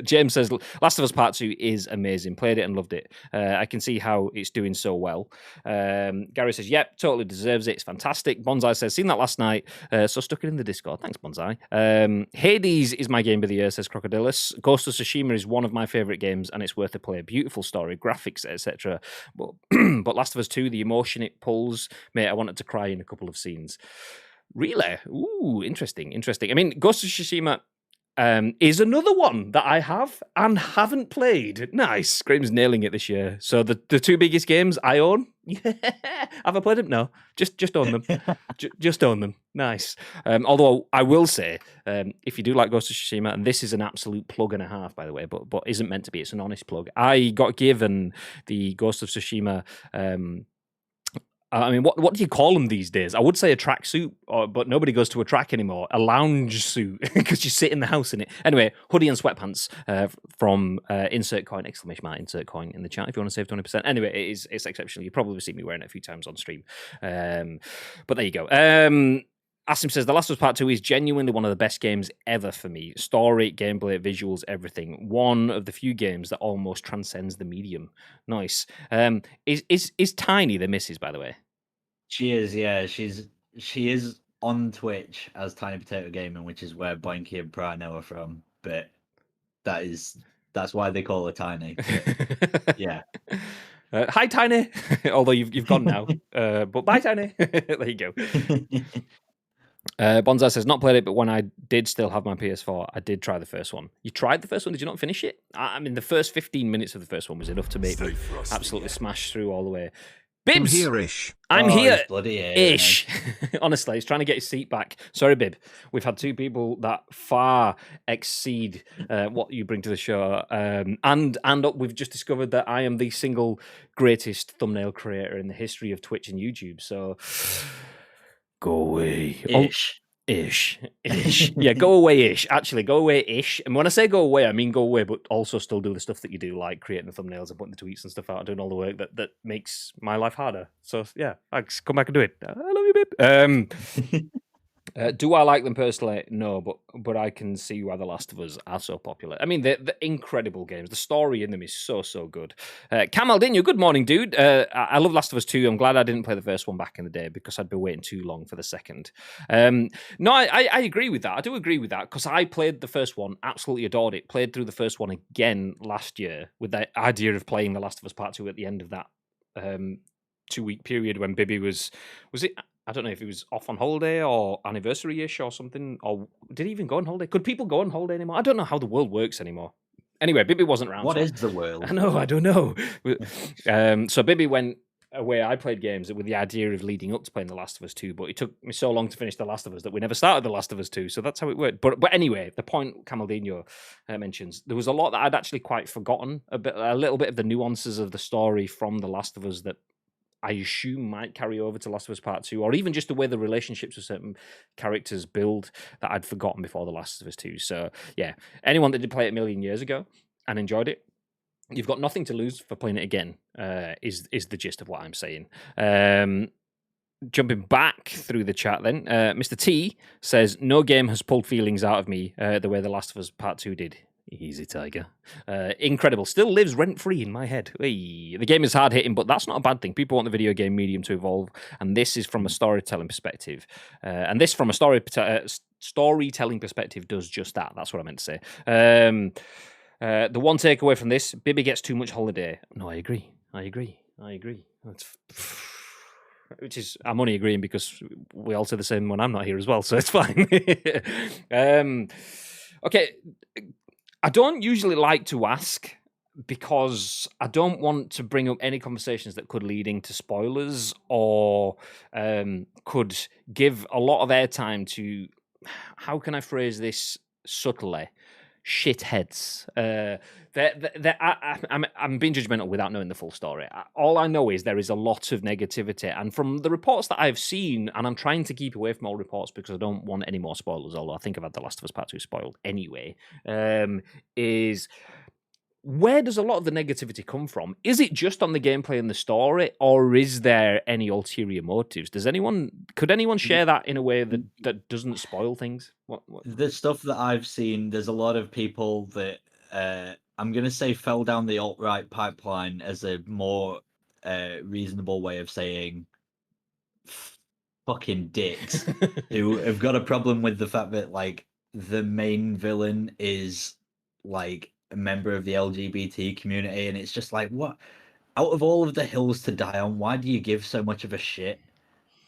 James says, Last of Us Part 2 is amazing. Played it and loved it. I can see how it's doing so well. Gary says, yep, totally deserves it. It's fantastic. Bonsai says, seen that last night, so stuck it in the Discord. Thanks, Bonsai. Hades is my game of the year, says Crocodilus. Ghost of Tsushima is one of my favourite games, and it's worth a play. Beautiful story, graphics, etc. But Last of Us 2, the emotion it pulls, mate, I wanted to cry in a couple of scenes. Really? Ooh, interesting. I mean, Ghost of Tsushima is another one that I have and haven't played. Nice. Graham's nailing it this year. So the two biggest games I own. Yeah. Have I played them? No. Just own them. Just own them. Nice. Although I will say, if you do like Ghost of Tsushima, and this is an absolute plug and a half, by the way, but isn't meant to be. It's an honest plug. I got given the Ghost of Tsushima. I mean, what do you call them these days? I would say a tracksuit, but nobody goes to a track anymore. A lounge suit, because you sit in the house in it. Anyway, hoodie and sweatpants from insert coin, ! Insert coin in the chat if you want to save 20%. Anyway, it's exceptional. You've probably seen me wearing it a few times on stream. But there you go. Asim says, The Last of Us Part 2 is genuinely one of the best games ever for me. Story, gameplay, visuals, everything. One of the few games that almost transcends the medium. Nice. Is Tiny the missus, by the way? She is, yeah. She is on Twitch as Tiny Potato Gaming, which is where Boinky and Pry know her from. But that's why they call her Tiny. But, yeah. Hi, Tiny. Although you've gone now. But bye, Tiny. There you go. Bonsai says, not played it, but when I did still have my PS4, I did try the first one. You tried the first one? Did you not finish it? I mean, the first 15 minutes of the first one was enough to make me absolutely smash through all the way. Bibs! I'm here. Ish. Honestly, he's trying to get his seat back. Sorry, Bib. We've had two people that far exceed what you bring to the show. And we've just discovered that I am the single greatest thumbnail creator in the history of Twitch and YouTube. So... go away. Ish. Yeah, go away-ish. Actually, go away-ish. And when I say go away, I mean go away, but also still do the stuff that you do, like creating the thumbnails and putting the tweets and stuff out, doing all the work that makes my life harder. So, yeah, thanks. Come back and do it. I love you, babe. Do I like them personally? No, but I can see why The Last of Us are so popular. I mean, they're incredible games. The story in them is so good. Camaldinho, good morning, dude. I love Last of Us 2. I'm glad I didn't play the first one back in the day because I'd be waiting too long for the second. No, I agree with that. I do agree with that because I played the first one, absolutely adored it. Played through the first one again last year with the idea of playing The Last of Us Part 2 at the end of that 2-week period when Bibby was it? I don't know if he was off on holiday or anniversary-ish or something, or did he even go on holiday? Could people go on holiday anymore? I don't know how the world works anymore. Anyway, Bibby wasn't around. What is the world? I don't know. So Bibby went away. I played games with the idea of leading up to playing The Last of Us 2, but it took me so long to finish The Last of Us that we never started The Last of Us 2, so that's how it worked. But anyway, the point Camaldinho mentions, there was a lot that I'd actually quite forgotten, a little bit of the nuances of the story from The Last of Us that I assume might carry over to Last of Us Part 2, or even just the way the relationships with certain characters build that I'd forgotten before The Last of Us 2. So, yeah, anyone that did play it a million years ago and enjoyed it, you've got nothing to lose for playing it again, is the gist of what I'm saying. Jumping back through the chat then, Mr. T says, no game has pulled feelings out of me the way The Last of Us Part 2 did. Easy, Tiger. Incredible. Still lives rent-free in my head. Hey. The game is hard-hitting, but that's not a bad thing. People want the video game medium to evolve, and this is from a storytelling perspective. And this, from a storytelling perspective, does just that. That's what I meant to say. The one takeaway from this, Bibby gets too much holiday. No, I agree. That's... Which is, I'm only agreeing because we all say the same when I'm not here as well, so it's fine. Okay, I don't usually like to ask because I don't want to bring up any conversations that could lead into spoilers or could give a lot of airtime to, how can I phrase this subtly? Shitheads. I'm being judgmental without knowing the full story. All I know is there is a lot of negativity, and from the reports that I've seen, and I'm trying to keep away from all reports because I don't want any more spoilers, although I think I've had The Last of Us Part 2 spoiled anyway, is... where does a lot of the negativity come from? Is it just on the gameplay and the story, or is there any ulterior motives? Could anyone share that in a way that doesn't spoil things? What? The stuff that I've seen, there's a lot of people that I'm going to say fell down the alt-right pipeline as a more reasonable way of saying fucking dicks who have got a problem with the fact that like the main villain is like a member of the LGBT community, and it's just like, what? out of all of the hills to die on, why do you give so much of a shit?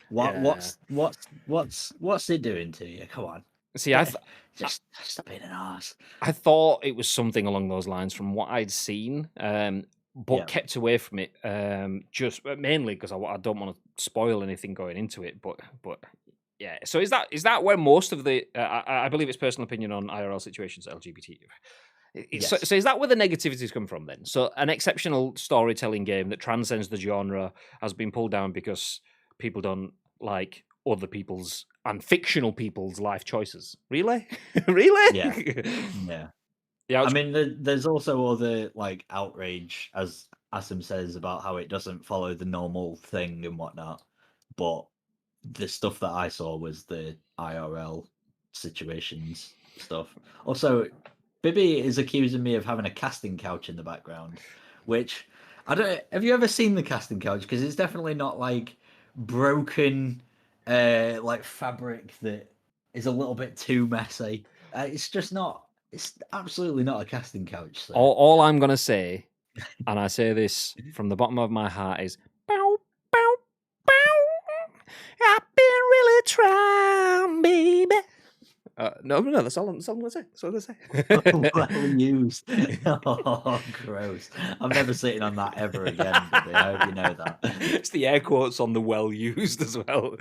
What's it doing to you? Come on. See, Just stop being an arse. I thought it was something along those lines from what I'd seen, but kept away from it just mainly because I don't want to spoil anything going into it. But yeah, so is that where most of the I believe it's personal opinion on IRL situations LGBT. Yes. So is that where the negativities come from then? So an exceptional storytelling game that transcends the genre has been pulled down because people don't like other people's and fictional people's life choices. Really? Really? Yeah. I mean, there's also other like outrage, as Asim says, about how it doesn't follow the normal thing and whatnot. But the stuff that I saw was the IRL situations stuff. Also, Bibby is accusing me of having a casting couch in the background, which I don't. Have you ever seen the casting couch? Because it's definitely not like broken, like fabric that is a little bit too messy. It's just not. It's absolutely not a casting couch. So. All I'm gonna say, and I say this from the bottom of my heart, is bow, bow, bow. I've been really trying, baby. No, that's all I'm gonna say. That's all I'm gonna say. Well used. Oh, gross. I'm never sitting on that ever again, Bobby. I hope you know that. It's the air quotes on the well used as well.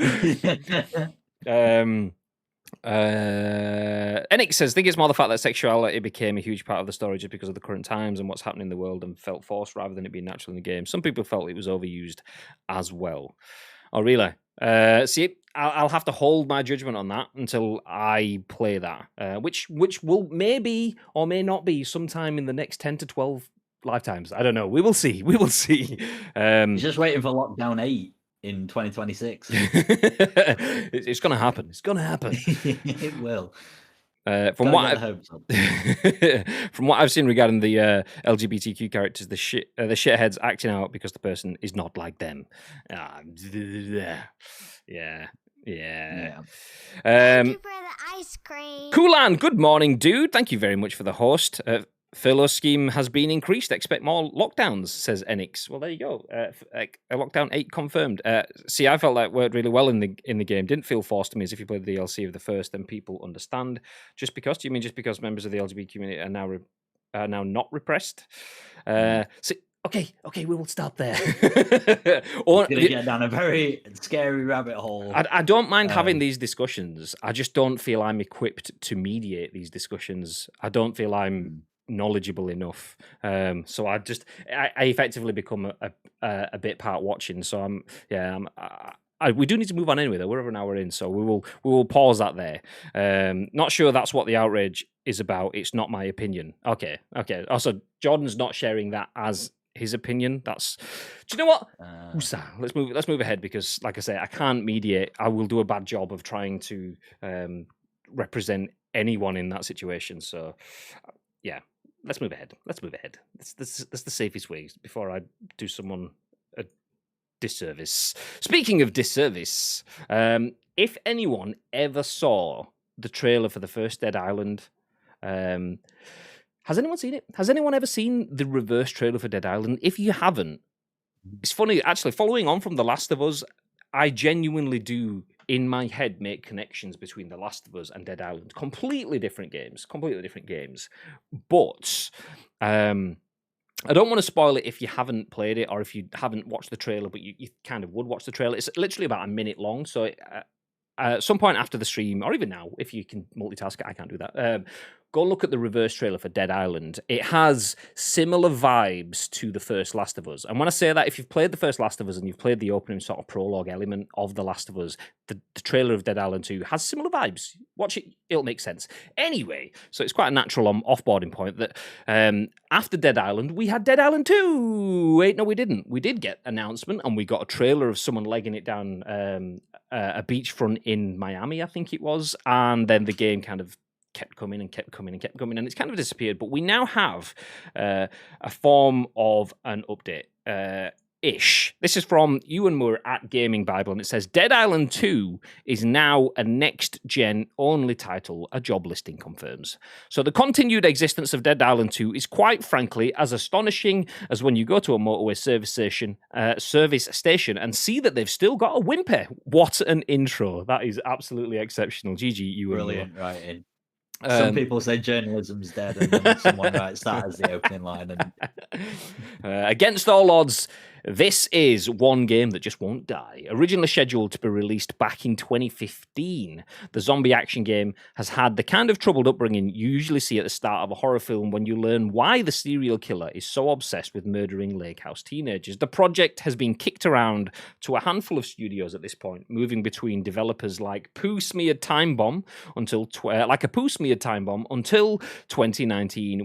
Enix says, I think it's more the fact that sexuality became a huge part of the story just because of the current times and what's happening in the world and felt forced rather than it being natural in the game. Some people felt it was overused as well. Oh, really? See, I'll have to hold my judgment on that until I play that, which will maybe or may not be sometime in the next 10 to 12 lifetimes. I don't know. We will see. We will see. Just waiting for Lockdown 8 in 2026. It's going to happen. It's going to happen. It will. From what I've seen regarding the LGBTQ characters, the shitheads acting out because the person is not like them. Yeah. Thank you for the ice cream. Coolan, good morning, dude. Thank you very much for the host. Furlough scheme has been increased. Expect more lockdowns, says Enix. Well, there you go. Lockdown 8 confirmed. See, I felt that worked really well in the game. Didn't feel forced to me as if you played the DLC of the first, then people understand. Just because? Do you mean just because members of the LGBT community are now not repressed? Okay, we will stop there. Or gonna get down a very scary rabbit hole. I don't mind having these discussions. I just don't feel I'm equipped to mediate these discussions. I don't feel I'm knowledgeable enough. So I effectively become a bit part watching. So we do need to move on anyway, though. We're over an hour in, so we will pause that there. Not sure that's what the outrage is about. It's not my opinion. Okay. Also, Jordan's not sharing that as his opinion. Do you know what? Let's move ahead because, like I say, I can't mediate. I will do a bad job of trying to represent anyone in that situation. So, yeah. Let's move ahead. That's the safest way before I do someone a disservice. Speaking of disservice, if anyone ever saw the trailer for the first Dead Island, has anyone seen it? Has anyone ever seen the reverse trailer for Dead Island? If you haven't, it's funny, actually, following on from The Last of Us, I genuinely do, in my head, make connections between The Last of Us and Dead Island. Completely different games. But I don't want to spoil it if you haven't played it or if you haven't watched the trailer, but you kind of would watch the trailer. It's literally about a minute long, so at some point after the stream, or even now, if you can multitask it, I can't do that. Go look at the reverse trailer for Dead Island. It has similar vibes to the first Last of Us. And when I say that, if you've played the first Last of Us and you've played the opening sort of prologue element of The Last of Us, the trailer of Dead Island 2 has similar vibes. Watch it, it'll make sense. Anyway, so it's quite a natural offboarding point that after Dead Island, we had Dead Island 2. Wait, no, we didn't. We did get announcement and we got a trailer of someone legging it down a beachfront in Miami, I think it was. And then the game kind of kept coming, and it's kind of disappeared. But we now have a form of an update. ish. This is from Ewan Moore at Gaming Bible, and it says Dead Island 2 is now a next-gen only title, a job listing confirms. So the continued existence of Dead Island 2 is quite frankly as astonishing as when you go to a motorway service station and see that they've still got a whimper. What an intro. That is absolutely exceptional. GG, Ewan. Brilliant writing. Some people say journalism's dead, and then someone writes that as the opening line. And against all odds, this is one game that just won't die. Originally scheduled to be released back in 2015, the zombie action game has had the kind of troubled upbringing you usually see at the start of a horror film when you learn why the serial killer is so obsessed with murdering lake house teenagers. The project has been kicked around to a handful of studios at this point, moving between developers like Poo-Smeared Time Bomb until 2019,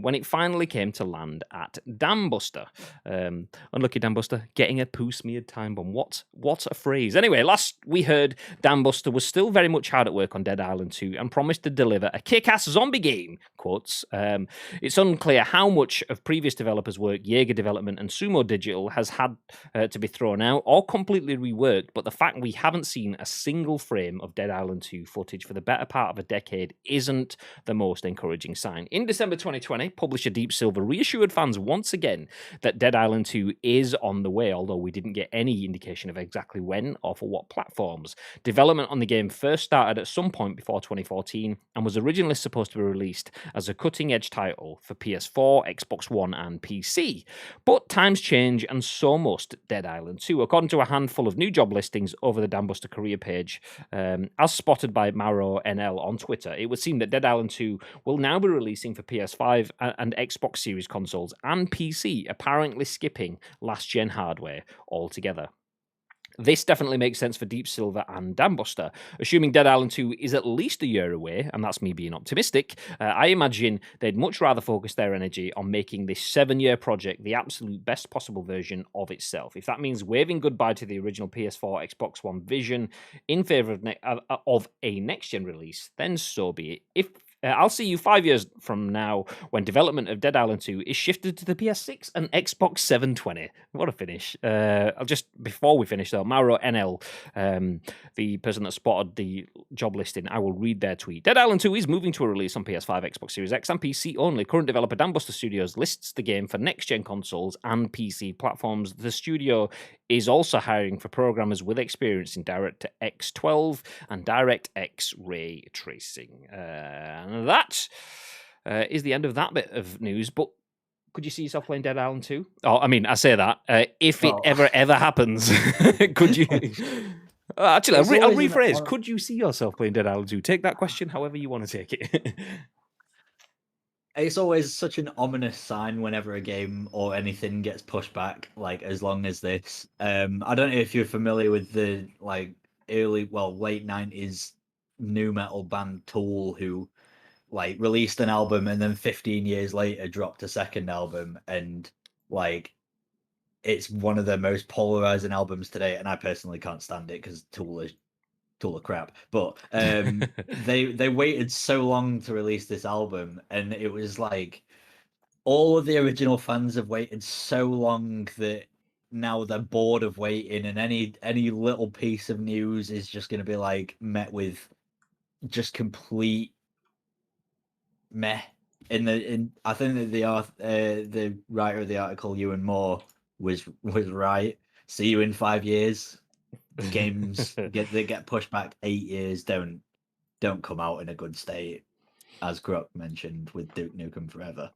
when it finally came to land at Dambuster. Unlucky Dambuster, getting a poo-smeared time bomb. What a phrase. Anyway, last we heard, Dambuster was still very much hard at work on Dead Island 2 and promised to deliver a kick-ass zombie game, quotes. It's unclear how much of previous developers' work, Jaeger Development and Sumo Digital, has had to be thrown out or completely reworked, but the fact we haven't seen a single frame of Dead Island 2 footage for the better part of a decade isn't the most encouraging sign. In December 2020, publisher Deep Silver reassured fans once again that Dead Island 2 is on the way, although we didn't get any indication of exactly when or for what platforms. Development on the game first started at some point before 2014 and was originally supposed to be released as a cutting-edge title for PS4, Xbox One, and PC. But times change, and so must Dead Island 2. According to a handful of new job listings over the Dambuster career page, as spotted by Maro NL on Twitter, it would seem that Dead Island 2 will now be releasing for PS5 and Xbox Series consoles and PC, apparently skipping last-gen hardware altogether. This definitely makes sense for Deep Silver and Dambuster. Assuming Dead Island 2 is at least a year away, and that's me being optimistic, I imagine they'd much rather focus their energy on making this 7-year project the absolute best possible version of itself. If that means waving goodbye to the original PS4, Xbox One vision in favour of a next-gen release, then so be it. I'll see you 5 years from now when development of Dead Island 2 is shifted to the PS6 and Xbox 720. What a finish. Before we finish though, Mauro NL, the person that spotted the job listing, I will read their tweet. Dead Island 2 is moving to a release on PS5, Xbox Series X, and PC only. Current developer Dambuster Studios lists the game for next-gen consoles and PC platforms. The studio is also hiring for programmers with experience in DirectX 12 and DirectX ray tracing. And that is the end of that bit of news. But could you see yourself playing Dead Island 2? Oh, I mean, I say that. If it ever happens, could you... Actually, I'll rephrase. Could you see yourself playing Dead Island 2? Take that question however you want to take it. It's always such an ominous sign whenever a game or anything gets pushed back, like as long as this. I don't know if you're familiar with the late 90s nu metal band Tool, who released an album and then 15 years later dropped a second album, and it's one of the most polarizing albums today, and I personally can't stand it because Tool are crap. But they waited so long to release this album, and it was all of the original fans have waited so long that now they're bored of waiting, and any little piece of news is just going to be met with just complete meh. I think that the writer of the article, Ewan Moore, was right. See you in 5 years. The games get pushed back 8 years. Don't come out in a good state, as Grok mentioned with Duke Nukem Forever.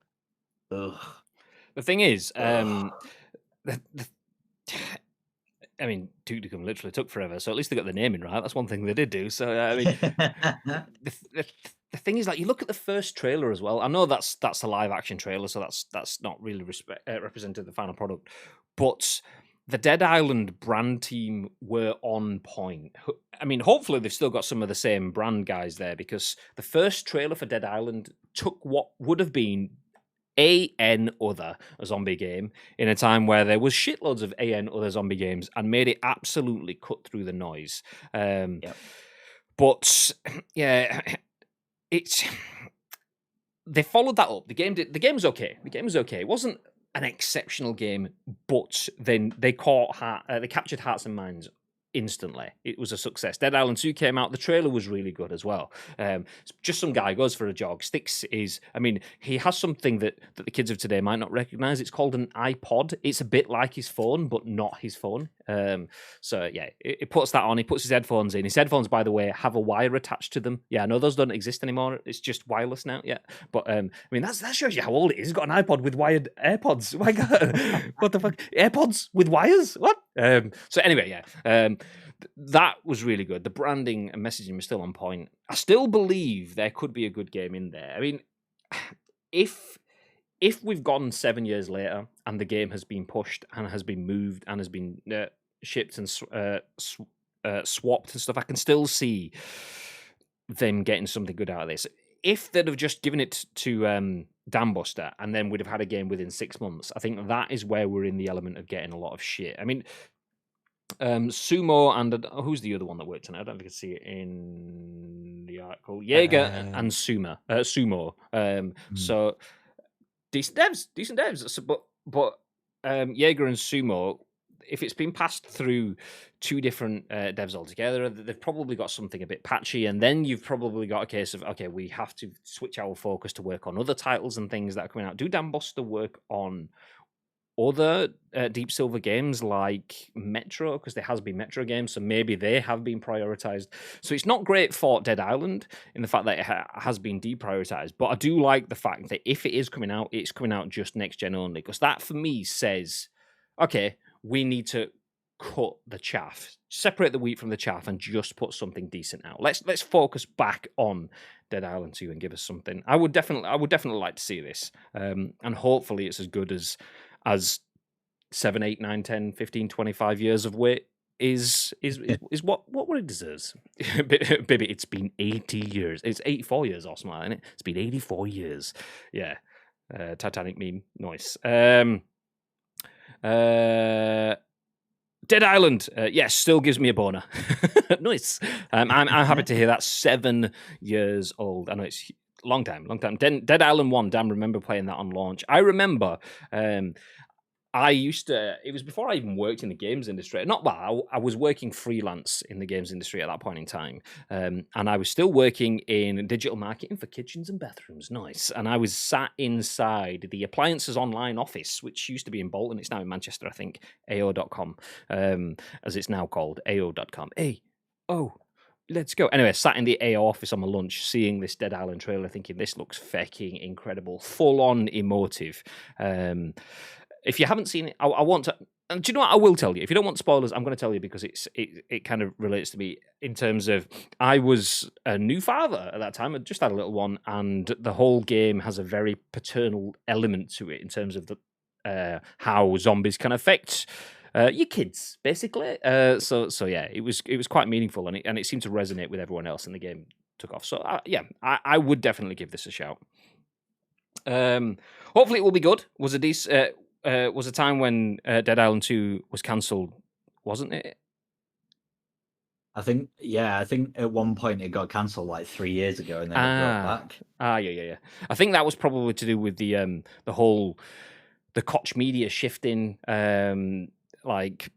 Ugh. The thing is, I mean, Duke Nukem literally took forever, so at least they got the naming right. That's one thing they did do. So I mean, the thing is, you look at the first trailer as well. I know that's a live action trailer, so that's not really represented the final product, but the Dead Island brand team were on point. I mean, hopefully they've still got some of the same brand guys there, because the first trailer for Dead Island took what would have been a zombie game in a time where there was shitloads of other zombie games and made it absolutely cut through the noise. Yep. But yeah, they followed that up. The game was okay. It wasn't an exceptional game, but then they captured hearts and minds instantly. It was a success. Dead Island 2 came out. The trailer was really good as well. Just some guy goes for a jog. Sticks he has something that the kids of today might not recognize. It's called an iPod. It's a bit like his phone, but not his phone. It puts that on. He puts his headphones in. His headphones, by the way, have a wire attached to them. Yeah, I know those don't exist anymore. It's just wireless now. Yeah, but that shows you how old it is. He's got an iPod with wired AirPods. Oh my god, what the fuck? AirPods with wires? What? That was really good. The branding and messaging was still on point. I still believe there could be a good game in there. I mean, if we've gone 7 years later and the game has been pushed and has been moved and has been shipped and swapped and stuff, I can still see them getting something good out of this. If they'd have just given it to Dambuster and then we'd have had a game within 6 months, I think that is where we're in the element of getting a lot of shit. I mean, Sumo and who's the other one that worked on it? I don't think I can see it in the article. Jaeger and Sumo. So decent devs. But Jaeger and Sumo, if it's been passed through two different devs altogether, they've probably got something a bit patchy, and then you've probably got a case of, okay, we have to switch our focus to work on other titles and things that are coming out. Do Dambuster work on other Deep Silver games like Metro? Because there has been Metro games, so maybe they have been prioritized. So it's not great for Dead Island in the fact that it has been deprioritized, but I do like the fact that if it is coming out, it's coming out just next gen only, because that for me says, okay, we need to cut the chaff, separate the wheat from the chaff, and just put something decent out. Let's focus back on Dead Island 2 and give us something. I would definitely like to see this, and hopefully it's as good as 7, 8, 9, 10, 15, 25 years of wait is what it deserves. Baby, it's been 80 years. It's 84 years or something, isn't it? It's been 84 years. Yeah. Titanic meme. Nice. Dead Island, yes, still gives me a boner. Nice. I'm happy to hear that. 7 years old. I know it's long time. Dead Island 1, damn, remember playing that on launch. I remember it was before I even worked in the games industry. I was working freelance in the games industry at that point in time. And I was still working in digital marketing for kitchens and bathrooms. Nice. And I was sat inside the Appliances Online office, which used to be in Bolton. It's now in Manchester, I think, AO.com, as it's now called, AO.com. Let's go. Anyway, sat in the AO office on my lunch, seeing this Dead Island trailer, thinking this looks fucking incredible, full-on emotive. If you haven't seen it, I want to. And do you know what? I will tell you. If you don't want spoilers, I'm going to tell you because it kind of relates to me in terms of I was a new father at that time. I just had a little one, and the whole game has a very paternal element to it in terms of the how zombies can affect your kids, basically. So yeah, it was quite meaningful, and it seemed to resonate with everyone else, and the game took off. So I would definitely give this a shout. Hopefully, it will be good. Was a time when Dead Island 2 was cancelled, wasn't it? I think at one point it got cancelled like 3 years ago, and then it brought back. Yeah. I think that was probably to do with the whole Koch media shifting, like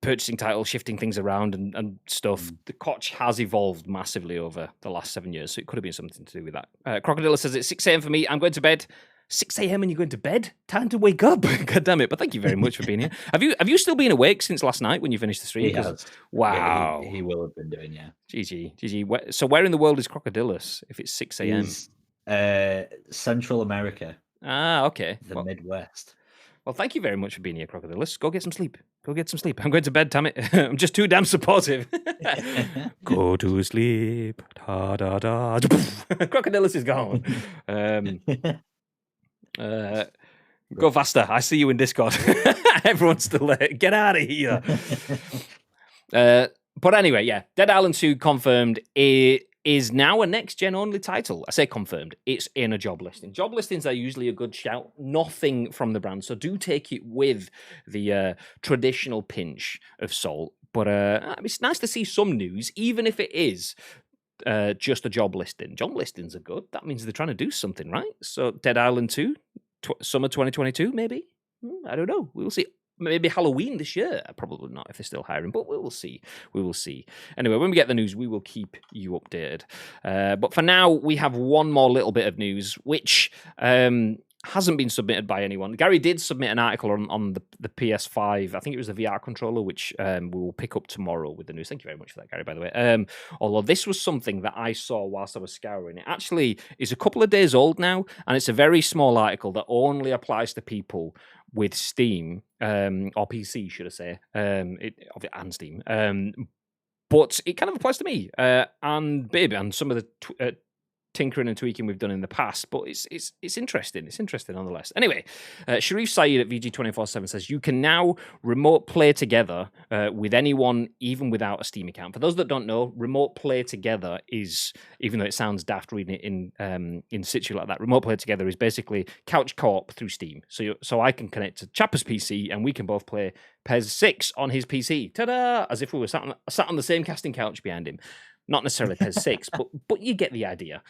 purchasing titles, shifting things around and stuff. The Koch has evolved massively over the last 7 years, so it could have been something to do with that. Crocodile says it's 6 a.m. for me. I'm going to bed. 6 a.m. and you're going to bed? Time to wake up. God damn it. But thank you very much for being here. Have you still been awake since last night when you finished the stream? He has. Wow. Yeah, he will have been doing, yeah. GG. So where in the world is Crocodilus if it's 6 a.m.? He's, Central America. Okay. The Midwest. Well, thank you very much for being here, Crocodilus. Go get some sleep. I'm going to bed, damn it. I'm just too damn supportive. Go to sleep. Da, da, da. Crocodilus is gone. Go faster. I see you in Discord. Everyone's still there. Get out of here. But anyway, yeah. Dead Island 2 confirmed. It is now a next-gen only title. I say confirmed. It's in a job listing. Job listings are usually a good shout. Nothing from the brand. So do take it with the traditional pinch of salt. But it's nice to see some news, even if it is just a job listing. Job listings are good. That means they're trying to do something, right? So Dead Island 2, summer 2022, maybe. I don't know. We will see. Maybe Halloween this year. Probably not if they're still hiring, but we will see. We will see. Anyway, when we get the news, we will keep you updated. But for now, we have one more little bit of news, which hasn't been submitted by anyone. Gary did submit an article on the PS5. I think it was the VR controller, which we will pick up tomorrow with the news. Thank you very much for that, Gary, by the way. Although this was something that I saw whilst I was scouring. It actually is a couple of days old now, and it's a very small article that only applies to people with Steam, or PC, should I say, and Steam. But it kind of applies to me, and Bib, and some of the tinkering and tweaking we've done in the past, but it's interesting. It's interesting nonetheless. Anyway, Sherif Saed at VG247 says you can now remote play together with anyone, even without a Steam account. For those that don't know, remote play together is, even though it sounds daft reading it in situ like that, remote play together is basically couch co-op through Steam. So I can connect to Chapper's PC and we can both play PES 6 on his PC. Ta-da! As if we were sat on the same casting couch behind him. Not necessarily PES 6, but you get the idea.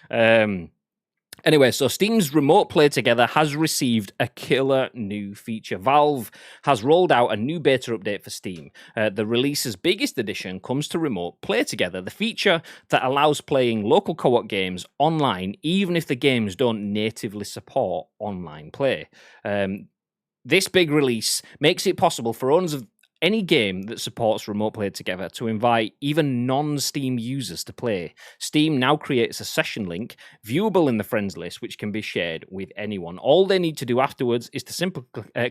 Anyway, so Steam's Remote Play Together has received a killer new feature. Valve has rolled out a new beta update for Steam. The release's biggest addition comes to Remote Play Together, the feature that allows playing local co-op games online, even if the games don't natively support online play. This big release makes it possible for owners of any game that supports Remote Play Together to invite even non-Steam users to play. Steam now creates a session link viewable in the friends list, which can be shared with anyone. All they need to do afterwards is to simply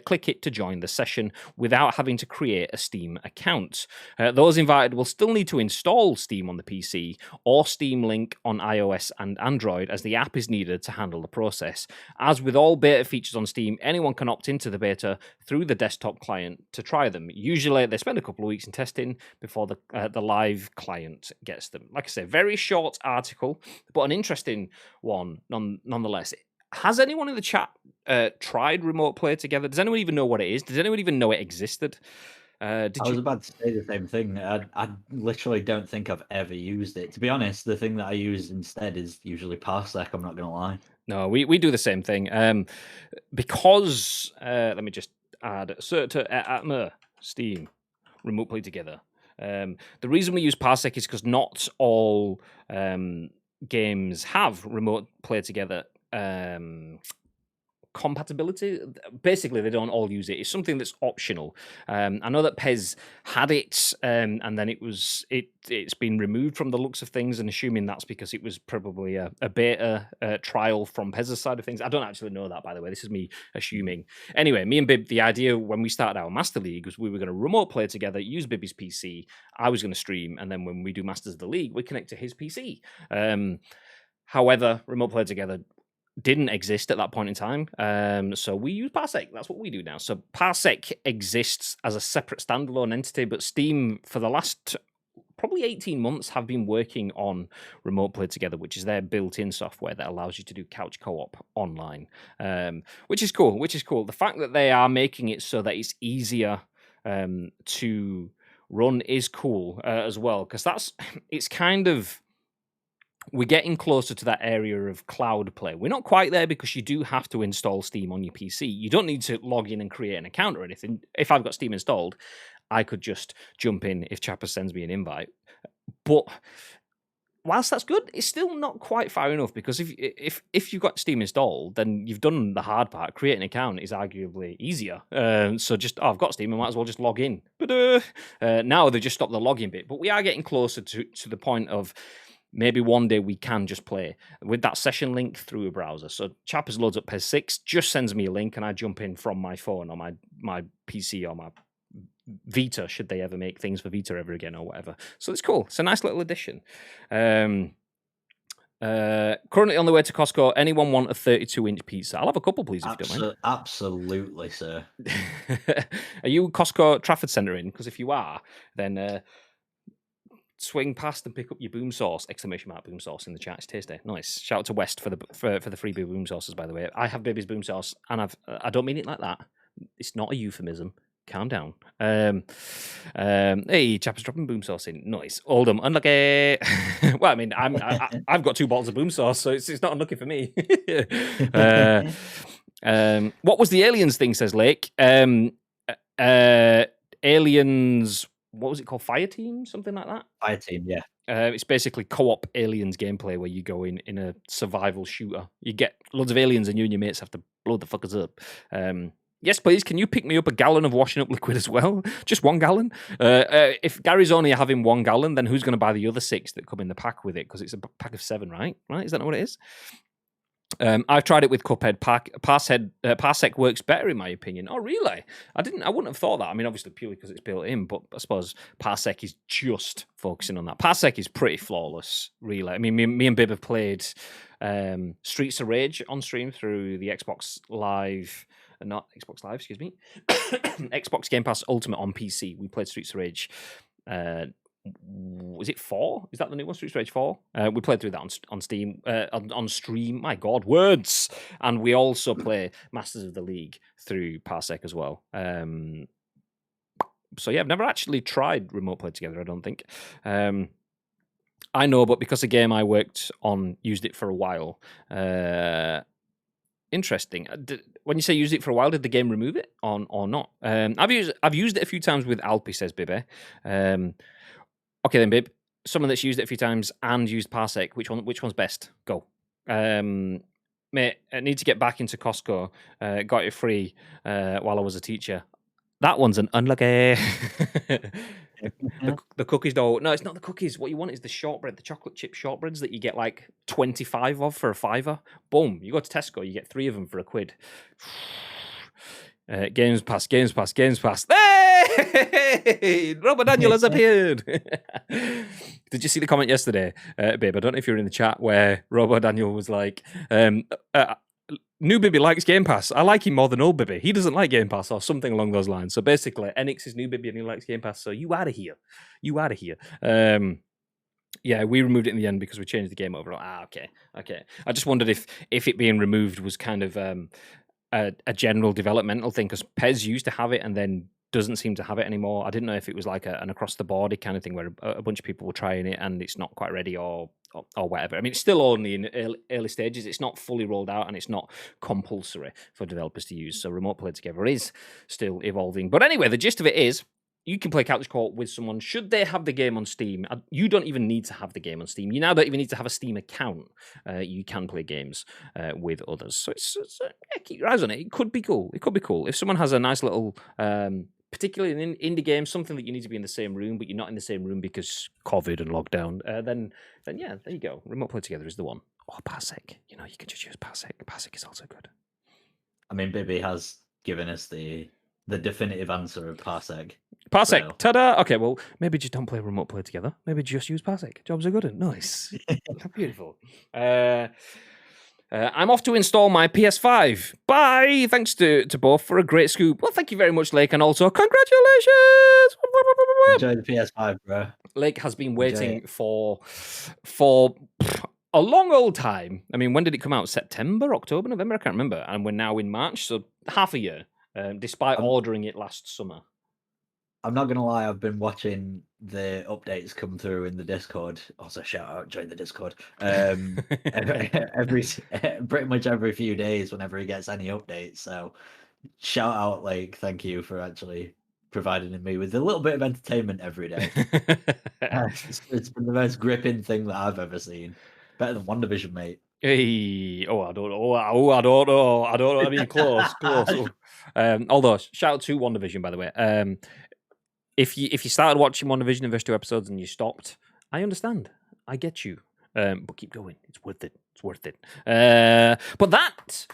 click it to join the session without having to create a Steam account. Those invited will still need to install Steam on the PC or Steam Link on iOS and Android, as the app is needed to handle the process. As with all beta features on Steam, anyone can opt into the beta through the desktop client to try them. Usually, they spend a couple of weeks in testing before the live client gets them. Like I say, very short article, but an interesting one nonetheless. Has anyone in the chat tried Remote Play Together? Does anyone even know what it is? Does anyone even know it existed? I was about to say the same thing. I literally don't think I've ever used it. To be honest, the thing that I use instead is usually Parsec, I'm not going to lie. No, we do the same thing. Because, let me just add, Steam, Remote Play Together. The reason we use Parsec is because not all games have Remote Play Together compatibility. Basically, they don't all use it. It's something that's optional. I know that PES had it, and then it's been removed from the looks of things, and assuming that's because it was probably a beta trial from PES's side of things. I don't actually know that, by the way. This is me assuming. Anyway, me and Bib, the idea when we started our Master League was we were going to remote play together, use Bibby's PC, I was going to stream, and then when we do Masters of the League, we connect to his PC. However, remote play together didn't exist at that point in time, so we use Parsec. That's what we do now. So Parsec exists as a separate standalone entity, but Steam, for the last probably 18 months, have been working on Remote Play Together, which is their built-in software that allows you to do couch co-op online, which is cool. The fact that they are making it so that it's easier to run is cool as well, because it's kind of, we're getting closer to that area of cloud play. We're not quite there because you do have to install Steam on your PC. You don't need to log in and create an account or anything. If I've got Steam installed, I could just jump in if Chapper sends me an invite. But whilst that's good, it's still not quite far enough, because if you've got Steam installed, then you've done the hard part. Creating an account is arguably easier. So just, I've got Steam, I might as well just log in. But now they've just stopped the login bit. But we are getting closer to the point of maybe one day we can just play with that session link through a browser. So Chappers loads up PES 6, just sends me a link, and I jump in from my phone or my PC or my Vita, should they ever make things for Vita ever again or whatever. So it's cool. It's a nice little addition. Currently on the way to Costco. Anyone want a 32-inch pizza? I'll have a couple, please, if you don't mind. Absolutely, sir. Are you Costco Trafford Centre in? Because if you are, then swing past and pick up your boom sauce! Exclamation mark boom sauce in the chat. It's tasty. Nice. Shout out to West for the free boom sauces, by the way. I have Baby's boom sauce, and I don't mean it like that. It's not a euphemism. Calm down. Hey, Chappers dropping boom sauce in. Nice. Oldham, unlucky. Well, I mean, I've got 2 bottles of boom sauce, so it's not unlucky for me. What was the aliens thing, says Lake. Aliens, what was it called? Fireteam? Something like that? Fireteam, yeah. It's basically co-op aliens gameplay where you go in a survival shooter. You get loads of aliens and you and your mates have to blow the fuckers up. Yes, please. Can you pick me up a gallon of washing up liquid as well? Just 1 gallon? If Gary's only having 1 gallon, then who's going to buy the other 6 that come in the pack with it? Because it's a pack of 7, right? Right? Is that not what it is? I've tried it with Cuphead. Parsec works better in my opinion. Oh, really? I wouldn't have thought that. I mean, obviously purely because it's built in, but I suppose Parsec is just focusing on that. Parsec is pretty flawless, really. I mean, me and Bib have played Streets of Rage on stream through the Xbox Live, not Xbox Live, excuse me, Xbox Game Pass Ultimate on PC. We played Streets of Rage. Was it 4? Is that the new one, Streets of Rage 4? We played through that on Steam, on stream. My God, words! And we also play Masters of the League through Parsec as well. So yeah, I've never actually tried remote play together, I don't think. I know, but because a game I worked on used it for a while. Interesting. When you say used it for a while, did the game remove it or not? I've used it a few times with Alpi, says Bibbe. Okay then, Bib. Someone that's used it a few times and used Parsec. Which one's best? Go. Mate, I need to get back into Costco. Got it free while I was a teacher. That one's an unlucky. The cookies, though. No, it's not the cookies. What you want is the shortbread, the chocolate chip shortbreads that you get like 25 of for a £5. Boom. You go to Tesco, you get 3 of them for £1. Games Pass. Hey! Robert Daniel has appeared. Did you see the comment yesterday, babe? I don't know if you were in the chat where Robert Daniel was like, new Bibby likes Game Pass. I like him more than old Bibby. He doesn't like Game Pass or something along those lines. So basically, Enix is new Bibby and he likes Game Pass. So you out of here. Yeah, we removed it in the end because we changed the game over. Okay. I just wondered if it being removed was kind of a general developmental thing, because Pez used to have it and then doesn't seem to have it anymore. I didn't know if it was like an across the board kind of thing where a bunch of people were trying it and it's not quite ready or whatever. I mean, it's still only in early stages. It's not fully rolled out and it's not compulsory for developers to use. So remote play together is still evolving. But anyway, the gist of it is you can play couch co-op with someone. Should they have the game on Steam? You don't even need to have the game on Steam. You now don't even need to have a Steam account. You can play games with others. So it's keep your eyes on it. It could be cool. If someone has a nice little, particularly an indie game, something that you need to be in the same room, but you're not in the same room because COVID and lockdown, then yeah, there you go. Remote play together is the one. Or Parsec. You can just use Parsec. Parsec is also good. I mean, Bibby has given us the definitive answer of Parsec. Parsec, so. Ta-da! Okay, well, maybe just don't play remote play together. Maybe just use Parsec. Jobs are good. Nice. Beautiful. I'm off to install my PS5. Bye! Thanks to both for a great scoop. Well, thank you very much, Lake, and also congratulations! Enjoy the PS5, bro. Lake has been waiting for a long old time. I mean, when did it come out? September, October, November? I can't remember. And we're now in March, so half a year, despite ordering it last summer. I'm not going to lie, I've been watching the updates come through in the Discord. Also, shout out, join the Discord. Pretty much every few days whenever he gets any updates. So shout out, like, thank you for actually providing me with a little bit of entertainment every day. It's been the most gripping thing that I've ever seen. Better than WandaVision, mate. Hey, I don't know. I don't know. I mean, close. Although, shout out to WandaVision, by the way. If you started watching WandaVision in the first 2 episodes and you stopped, I understand. I get you. But keep going. It's worth it. But that,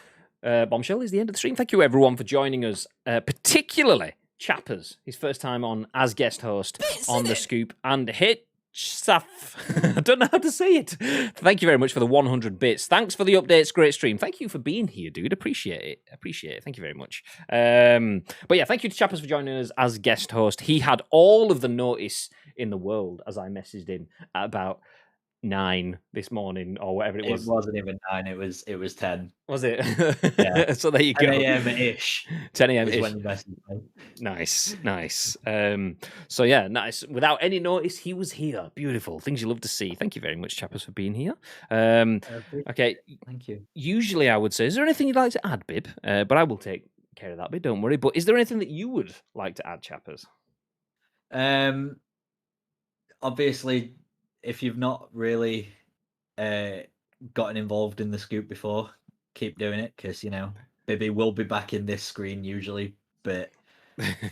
bombshell, is the end of the stream. Thank you, everyone, for joining us, particularly Chappers, his first time on as guest host on The Scoop, and Hit Stuff. I don't know how to say it. Thank you very much for the 100 bits. Thanks for the updates. Great stream. Thank you for being here, dude. Appreciate it. Thank you very much. But yeah, thank you to Chappers for joining us as guest host. He had all of the notice in the world as I messaged him about 9 this morning or whatever it was. It wasn't even 9. It was 10. Was it? Yeah. So there you 10 go. a.m.-ish. 10 a.m. is ish. when you messaged me. Nice. So yeah, nice. Without any notice, he was here. Beautiful. Things you love to see. Thank you very much, chappers, for being here. Okay. Thank you. Usually I would say, is there anything you'd like to add, Bib? But I will take care of that bit, don't worry. But is there anything that you would like to add, chappers? Obviously, if you've not really gotten involved in the scoop before, keep doing it, because Bibby will be back in this screen usually, but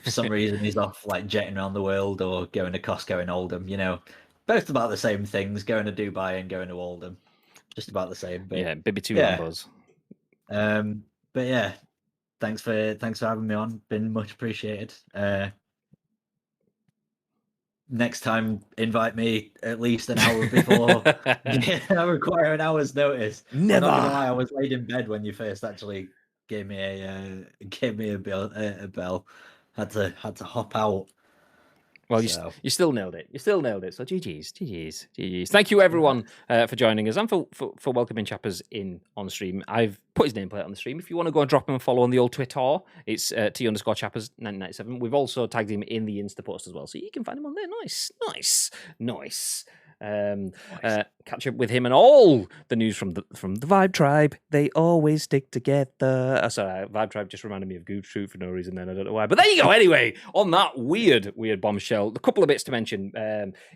for some reason he's off like jetting around the world or going to Costco in Oldham. Both about the same things, going to Dubai and going to Oldham, just about the same. But yeah, Bibby 2 Lambos. But yeah, thanks for having me on. Been much appreciated. Next time, invite me at least an hour before. I require an hour's notice. Never. I'm not gonna lie, I was laid in bed when you first actually gave me a bell. Had to hop out. Well, you still nailed it. You still nailed it. So GG's. Thank you everyone for joining us and for welcoming chappers in on stream. I've put his nameplate on the stream. If you want to go and drop him a follow on the old Twitter, it's T_chappers1997. We've also tagged him in the Insta post as well, so you can find him on there. Nice. Catch up with him and all the news from the Vibe Tribe. They always stick together. Sorry, Vibe Tribe just reminded me of Goof Troop for no reason. Then I don't know why. But there you go. Anyway, on that weird bombshell, a couple of bits to mention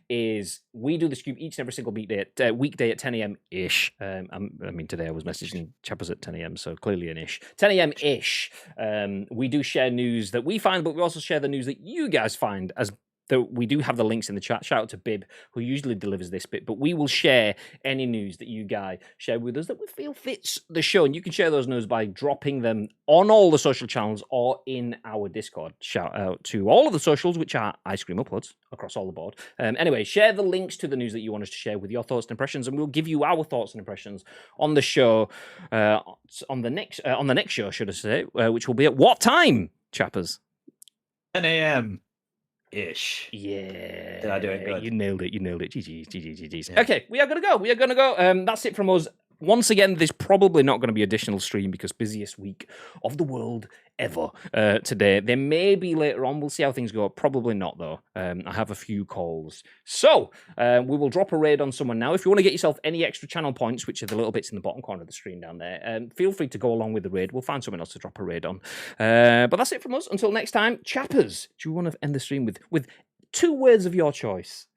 is we do the scoop each and every single weekday at 10 a.m. ish. I mean, today I was messaging chappers at 10 a.m. So clearly an ish. 10 a.m. ish. We do share news that we find, but we also share the news that you guys find as. We do have the links in the chat. Shout out to Bib, who usually delivers this bit, but we will share any news that you guys share with us that we feel fits the show. And you can share those news by dropping them on all the social channels or in our Discord. Shout out to all of the socials, which are Ice Cream Uploads across all the board. Anyway, share the links to the news that you want us to share with your thoughts and impressions, and we'll give you our thoughts and impressions on the show, on the next show, should I say, which will be at what time, chappers? 10 a.m. ish. Yeah. Did I do it good? You nailed it. GG's. Yeah. Okay, we are going to go. That's it from us. Once again, there's probably not going to be additional stream because busiest week of the world ever today. There may be later on. We'll see how things go. Probably not, though. I have a few calls. So we will drop a raid on someone now. If you want to get yourself any extra channel points, which are the little bits in the bottom corner of the screen down there, feel free to go along with the raid. We'll find someone else to drop a raid on. But that's it from us. Until next time, chappers, do you want to end the stream with 2 words of your choice?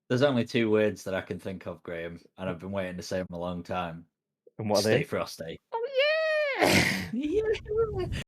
There's only 2 words that I can think of, Graham, and I've been waiting to say them a long time. And what are they? Stay frosty. Oh, yeah! Yeah.